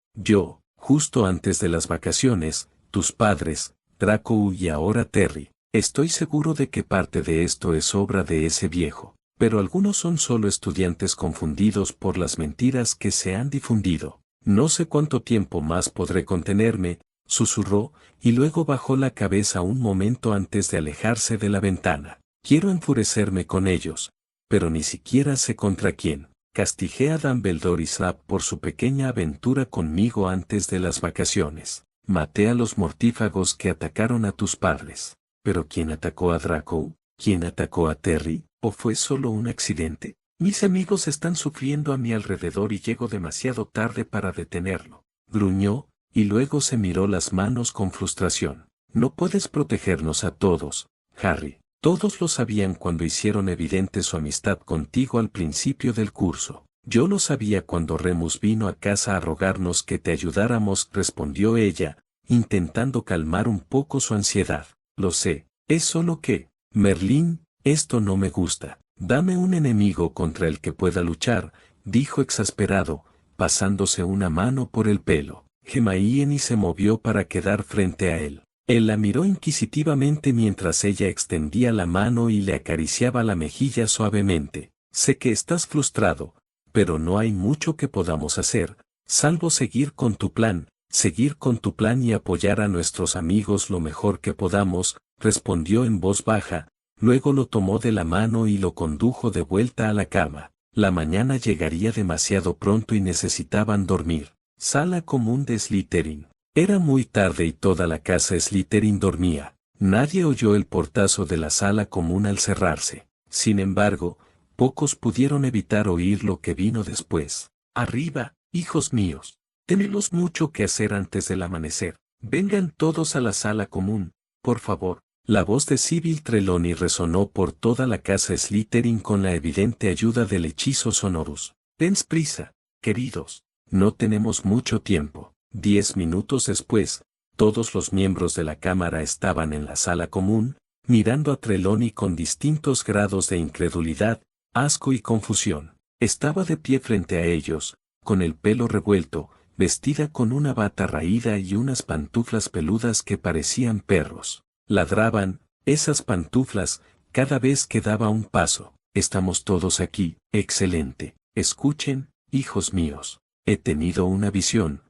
Justo antes de las vacaciones, tus padres, Draco y ahora Terry. Estoy seguro de que parte de esto es obra de ese viejo, pero algunos son solo estudiantes confundidos por las mentiras que se han difundido. No sé cuánto tiempo más podré contenerme, susurró, y luego bajó la cabeza un momento antes de alejarse de la ventana. Quiero enfurecerme con ellos, pero ni siquiera sé contra quién. Castigué a Dumbledore y Snap por su pequeña aventura conmigo antes de las vacaciones. Maté a los mortífagos que atacaron a tus padres. ¿Pero quién atacó a Draco? ¿Quién atacó a Terry? ¿O fue solo un accidente? Mis amigos están sufriendo a mi alrededor y llego demasiado tarde para detenerlo. Gruñó, y luego se miró las manos con frustración. No puedes protegernos a todos, Harry. Todos lo sabían cuando hicieron evidente su amistad contigo al principio del curso. Yo lo sabía cuando Remus vino a casa a rogarnos que te ayudáramos, respondió ella, intentando calmar un poco su ansiedad. Lo sé, es solo que, Merlín, esto no me gusta. Dame un enemigo contra el que pueda luchar, dijo exasperado, pasándose una mano por el pelo. Hermione se movió para quedar frente a él. Él la miró inquisitivamente mientras ella extendía la mano y le acariciaba la mejilla suavemente. Sé que estás frustrado, pero no hay mucho que podamos hacer, salvo seguir con tu plan y apoyar a nuestros amigos lo mejor que podamos, respondió en voz baja, luego lo tomó de la mano y lo condujo de vuelta a la cama. La mañana llegaría demasiado pronto y necesitaban dormir. Sala común de Slytherin. Era muy tarde y toda la casa Slytherin dormía. Nadie oyó el portazo de la sala común al cerrarse. Sin embargo, pocos pudieron evitar oír lo que vino después. Arriba, hijos míos. Tenemos mucho que hacer antes del amanecer. Vengan todos a la sala común, por favor. La voz de Sybil Trelawney resonó por toda la casa Slytherin con la evidente ayuda del hechizo Sonorus. Dens prisa, queridos. No tenemos mucho tiempo. 10 minutos después, todos los miembros de la cámara estaban en la sala común, mirando a Trelawney con distintos grados de incredulidad, asco y confusión. Estaba de pie frente a ellos, con el pelo revuelto, vestida con una bata raída y unas pantuflas peludas que parecían perros. Ladraban, esas pantuflas, cada vez que daba un paso. Estamos todos aquí, excelente. Escuchen, hijos míos. He tenido una visión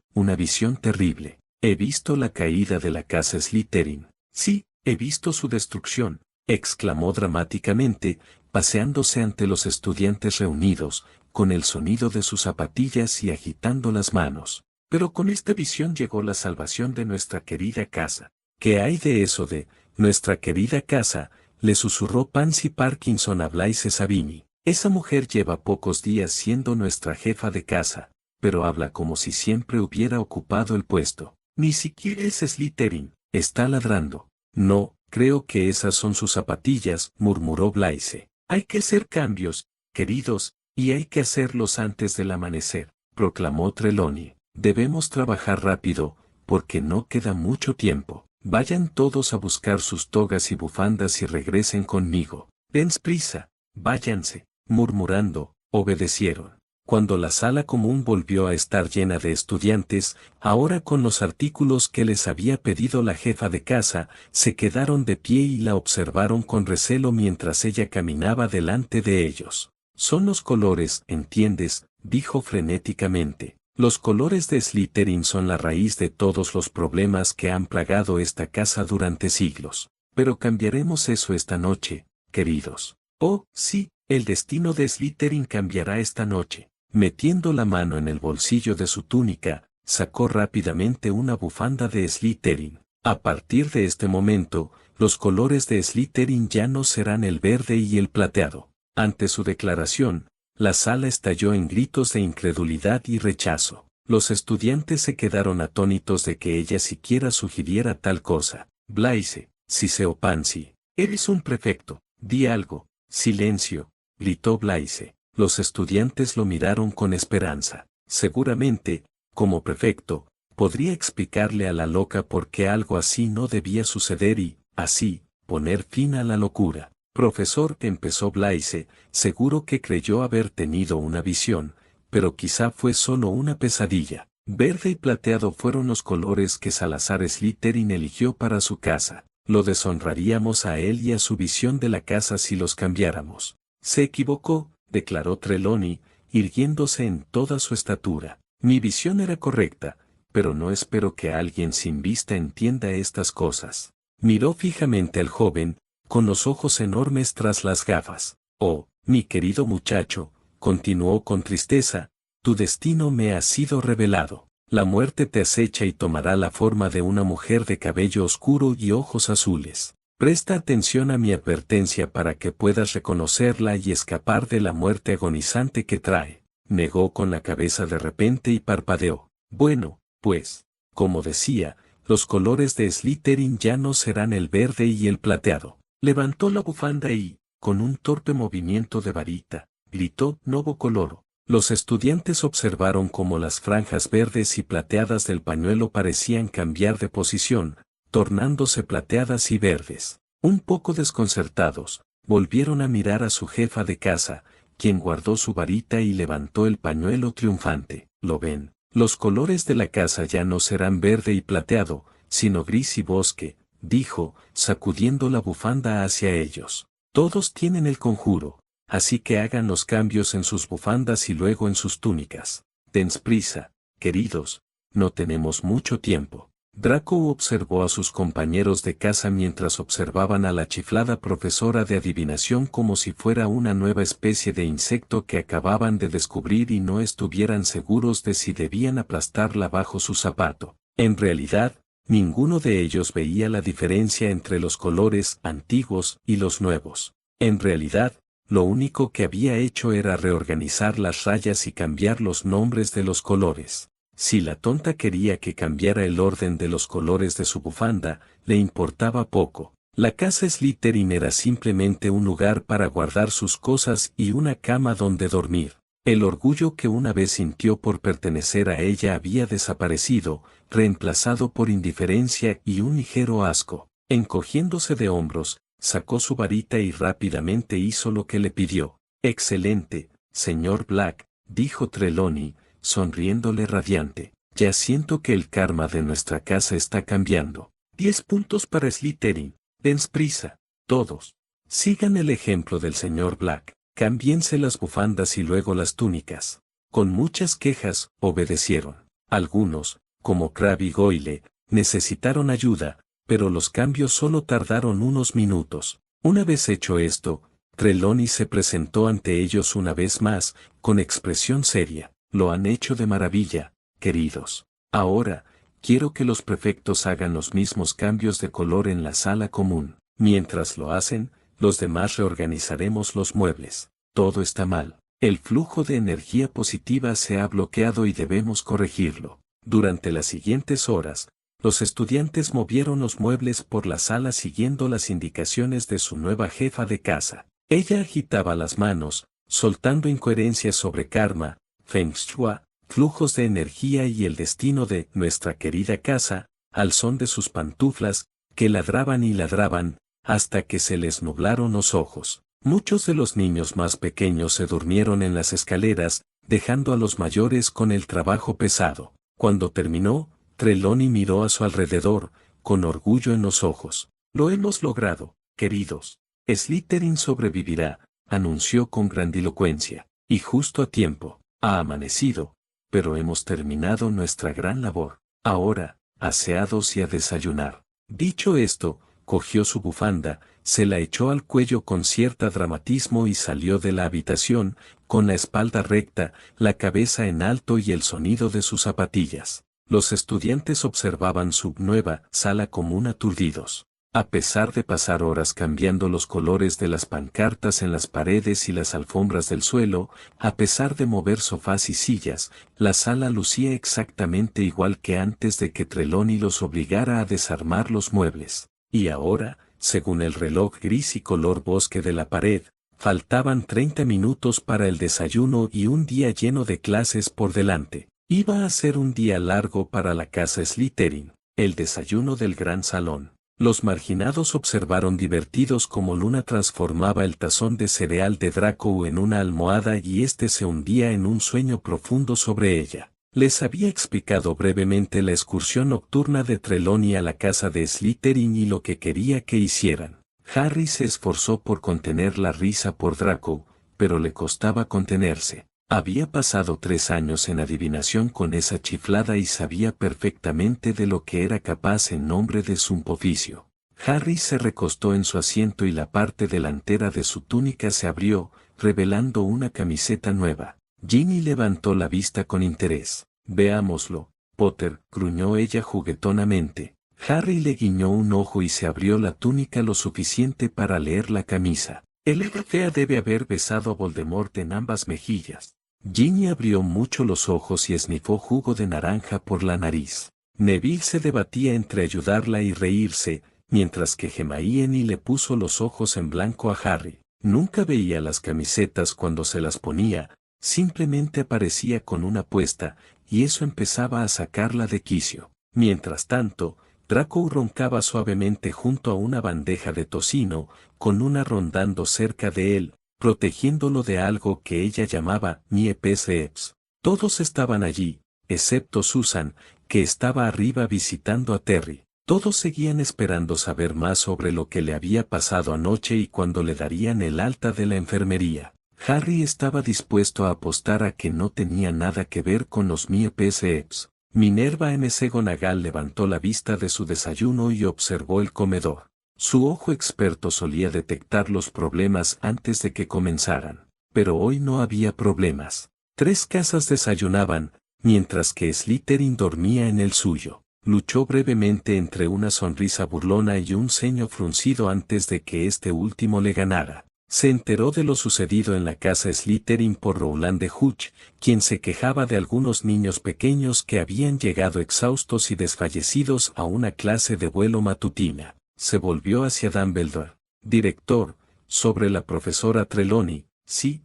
terrible. He visto la caída de la casa Slytherin. Sí, he visto su destrucción, exclamó dramáticamente, paseándose ante los estudiantes reunidos, con el sonido de sus zapatillas y agitando las manos. Pero con esta visión llegó la salvación de nuestra querida casa. ¿Qué hay de eso de nuestra querida casa? Le susurró Pansy Parkinson a Blaise Sabini. Esa mujer lleva pocos días siendo nuestra jefa de casa, pero habla como si siempre hubiera ocupado el puesto. Ni siquiera es Slytherin, está ladrando. No, creo que esas son sus zapatillas, murmuró Blaise. Hay que hacer cambios, queridos, y hay que hacerlos antes del amanecer, proclamó Trelawney. Debemos trabajar rápido, porque no queda mucho tiempo. Vayan todos a buscar sus togas y bufandas y regresen conmigo. Dens prisa, váyanse, murmurando, obedecieron. Cuando la sala común volvió a estar llena de estudiantes, ahora con los artículos que les había pedido la jefa de casa, se quedaron de pie y la observaron con recelo mientras ella caminaba delante de ellos. Son los colores, ¿entiendes?, dijo frenéticamente. Los colores de Slytherin son la raíz de todos los problemas que han plagado esta casa durante siglos. Pero cambiaremos eso esta noche, queridos. Oh, sí, el destino de Slytherin cambiará esta noche. Metiendo la mano en el bolsillo de su túnica, sacó rápidamente una bufanda de Slytherin. A partir de este momento, los colores de Slytherin ya no serán el verde y el plateado. Ante su declaración, la sala estalló en gritos de incredulidad y rechazo. Los estudiantes se quedaron atónitos de que ella siquiera sugiriera tal cosa. Blaise, Siseo Pansy, eres un prefecto, di algo. Silencio, gritó Blaise. Los estudiantes lo miraron con esperanza. Seguramente, como prefecto, podría explicarle a la loca por qué algo así no debía suceder y, así, poner fin a la locura. Profesor, empezó Blaise, seguro que creyó haber tenido una visión, pero quizá fue solo una pesadilla. Verde y plateado fueron los colores que Salazar Slytherin eligió para su casa. Lo deshonraríamos a él y a su visión de la casa si los cambiáramos. Se equivocó, declaró Trelawney, irguiéndose en toda su estatura. Mi visión era correcta, pero no espero que alguien sin vista entienda estas cosas. Miró fijamente al joven, con los ojos enormes tras las gafas. Oh, mi querido muchacho, continuó con tristeza, tu destino me ha sido revelado. La muerte te acecha y tomará la forma de una mujer de cabello oscuro y ojos azules. Presta atención a mi advertencia para que puedas reconocerla y escapar de la muerte agonizante que trae. Negó con la cabeza de repente y parpadeó. Bueno, pues, como decía, los colores de Slytherin ya no serán el verde y el plateado. Levantó la bufanda y, con un torpe movimiento de varita, gritó Novo Coloro. Los estudiantes observaron cómo las franjas verdes y plateadas del pañuelo parecían cambiar de posición, tornándose plateadas y verdes. Un poco desconcertados, volvieron a mirar a su jefa de casa, quien guardó su varita y levantó el pañuelo triunfante. ¿Lo ven? Los colores de la casa ya no serán verde y plateado, sino gris y bosque, dijo, sacudiendo la bufanda hacia ellos. Todos tienen el conjuro, así que hagan los cambios en sus bufandas y luego en sus túnicas. Dens prisa, queridos, no tenemos mucho tiempo. Draco observó a sus compañeros de casa mientras observaban a la chiflada profesora de adivinación como si fuera una nueva especie de insecto que acababan de descubrir y no estuvieran seguros de si debían aplastarla bajo su zapato. En realidad, ninguno de ellos veía la diferencia entre los colores antiguos y los nuevos. En realidad, lo único que había hecho era reorganizar las rayas y cambiar los nombres de los colores. Si la tonta quería que cambiara el orden de los colores de su bufanda, le importaba poco. La casa Slytherin era simplemente un lugar para guardar sus cosas y una cama donde dormir. El orgullo que una vez sintió por pertenecer a ella había desaparecido, reemplazado por indiferencia y un ligero asco. Encogiéndose de hombros, sacó su varita y rápidamente hizo lo que le pidió. Excelente, señor Black, dijo Trelawney, sonriéndole radiante. Ya siento que el karma de nuestra casa está cambiando. 10 puntos para Slytherin. Dens prisa, todos. Sigan el ejemplo del señor Black. Cámbiense las bufandas y luego las túnicas. Con muchas quejas, obedecieron. Algunos, como Crabbe y Goyle, necesitaron ayuda, pero los cambios solo tardaron unos minutos. Una vez hecho esto, Trelawney se presentó ante ellos una vez más, con expresión seria. Lo han hecho de maravilla, queridos. Ahora, quiero que los prefectos hagan los mismos cambios de color en la sala común. Mientras lo hacen, los demás reorganizaremos los muebles. Todo está mal. El flujo de energía positiva se ha bloqueado y debemos corregirlo. Durante las siguientes horas, los estudiantes movieron los muebles por la sala siguiendo las indicaciones de su nueva jefa de casa. Ella agitaba las manos, soltando incoherencias sobre karma, Feng Shui, flujos de energía y el destino de nuestra querida casa, al son de sus pantuflas, que ladraban y ladraban, hasta que se les nublaron los ojos. Muchos de los niños más pequeños se durmieron en las escaleras, dejando a los mayores con el trabajo pesado. Cuando terminó, Trelawney miró a su alrededor, con orgullo en los ojos. Lo hemos logrado, queridos. Slytherin sobrevivirá, anunció con grandilocuencia. Y justo a tiempo. Ha amanecido, pero hemos terminado nuestra gran labor. Ahora, aseados y a desayunar. Dicho esto, cogió su bufanda, se la echó al cuello con cierto dramatismo y salió de la habitación, con la espalda recta, la cabeza en alto y el sonido de sus zapatillas. Los estudiantes observaban su nueva sala común aturdidos. A pesar de pasar horas cambiando los colores de las pancartas en las paredes y las alfombras del suelo, a pesar de mover sofás y sillas, la sala lucía exactamente igual que antes de que Trelawney los obligara a desarmar los muebles. Y ahora, según el reloj gris y color bosque de la pared, faltaban 30 minutos para el desayuno y un día lleno de clases por delante. Iba a ser un día largo para la casa Slytherin, el desayuno del gran salón. Los marginados observaron divertidos cómo Luna transformaba el tazón de cereal de Draco en una almohada y éste se hundía en un sueño profundo sobre ella. Les había explicado brevemente la excursión nocturna de Trelawney a la casa de Slytherin y lo que quería que hicieran. Harry se esforzó por contener la risa por Draco, pero le costaba contenerse. Había pasado 3 años en adivinación con esa chiflada y sabía perfectamente de lo que era capaz en nombre de su oficio. Harry se recostó en su asiento y la parte delantera de su túnica se abrió, revelando una camiseta nueva. Ginny levantó la vista con interés. Veámoslo, Potter, gruñó ella juguetonamente. Harry le guiñó un ojo y se abrió la túnica lo suficiente para leer la camisa. El Fea debe haber besado a Voldemort en ambas mejillas. Ginny abrió mucho los ojos y esnifó jugo de naranja por la nariz. Neville se debatía entre ayudarla y reírse, mientras que Hermione le puso los ojos en blanco a Harry. Nunca veía las camisetas cuando se las ponía, simplemente aparecía con una puesta, y eso empezaba a sacarla de quicio. Mientras tanto, Draco roncaba suavemente junto a una bandeja de tocino, con una rondando cerca de él, protegiéndolo de algo que ella llamaba Niepes. Todos estaban allí, excepto Susan, que estaba arriba visitando a Terry. Todos seguían esperando saber más sobre lo que le había pasado anoche y cuándo le darían el alta de la enfermería. Harry estaba dispuesto a apostar a que no tenía nada que ver con los Niepes. Minerva McGonagall levantó la vista de su desayuno y observó el comedor. Su ojo experto solía detectar los problemas antes de que comenzaran, pero hoy no había problemas. 3 casas desayunaban, mientras que Slytherin dormía en el suyo. Luchó brevemente entre una sonrisa burlona y un ceño fruncido antes de que este último le ganara. Se enteró de lo sucedido en la casa Slytherin por Rowland de Hutch, quien se quejaba de algunos niños pequeños que habían llegado exhaustos y desfallecidos a una clase de vuelo matutina. Se volvió hacia Dumbledore. Director, sobre la profesora Trelawney. Sí,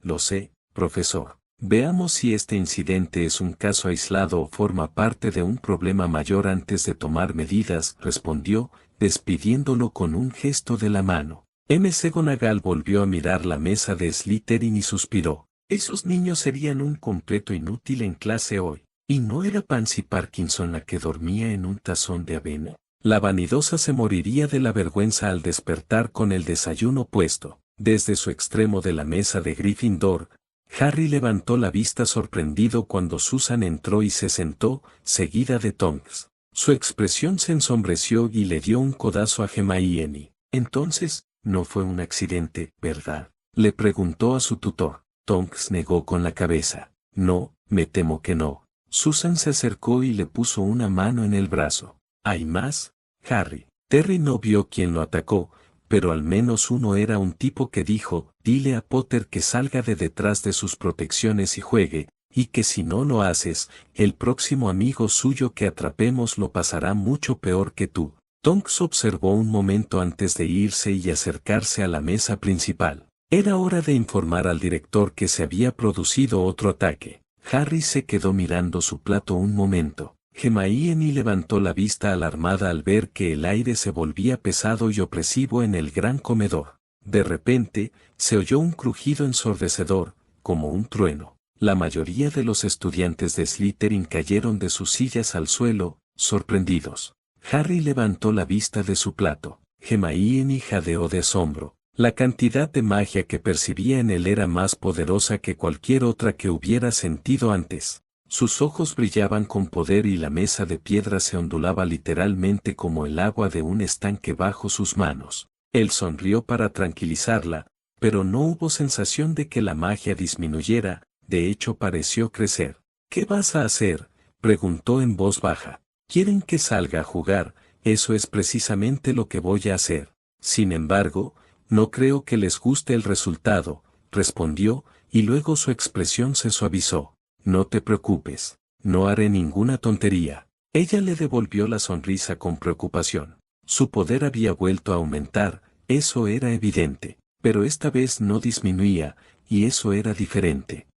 lo sé, profesor. Veamos si este incidente es un caso aislado o forma parte de un problema mayor antes de tomar medidas, respondió, despidiéndolo con un gesto de la mano. McGonagall volvió a mirar la mesa de Slytherin y suspiró. Esos niños serían un completo inútil en clase hoy. ¿Y no era Pansy Parkinson la que dormía en un tazón de avena? La vanidosa se moriría de la vergüenza al despertar con el desayuno puesto. Desde su extremo de la mesa de Gryffindor, Harry levantó la vista sorprendido cuando Susan entró y se sentó, seguida de Tonks. Su expresión se ensombreció y le dio un codazo a Hermione. Entonces, no fue un accidente, ¿verdad? Le preguntó a su tutor. Tonks negó con la cabeza. No, me temo que no. Susan se acercó y le puso una mano en el brazo. ¿Hay más, Harry? Terry no vio quién lo atacó, pero al menos uno era un tipo que dijo, dile a Potter que salga de detrás de sus protecciones y juegue, y que si no lo haces, el próximo amigo suyo que atrapemos lo pasará mucho peor que tú. Tonks observó un momento antes de irse y acercarse a la mesa principal. Era hora de informar al director que se había producido otro ataque. Harry se quedó mirando su plato un momento. Hermione levantó la vista alarmada al ver que el aire se volvía pesado y opresivo en el gran comedor. De repente, se oyó un crujido ensordecedor, como un trueno. La mayoría de los estudiantes de Slytherin cayeron de sus sillas al suelo, sorprendidos. Harry levantó la vista de su plato. Hermione jadeó de asombro. La cantidad de magia que percibía en él era más poderosa que cualquier otra que hubiera sentido antes. Sus ojos brillaban con poder y la mesa de piedra se ondulaba literalmente como el agua de un estanque bajo sus manos. Él sonrió para tranquilizarla, pero no hubo sensación de que la magia disminuyera, de hecho pareció crecer. ¿Qué vas a hacer?, preguntó en voz baja. ¿Quieren que salga a jugar? Eso es precisamente lo que voy a hacer. Sin embargo, no creo que les guste el resultado, respondió, y luego su expresión se suavizó. No te preocupes, no haré ninguna tontería. Ella le devolvió la sonrisa con preocupación. Su poder había vuelto a aumentar, eso era evidente, pero esta vez no disminuía, y eso era diferente.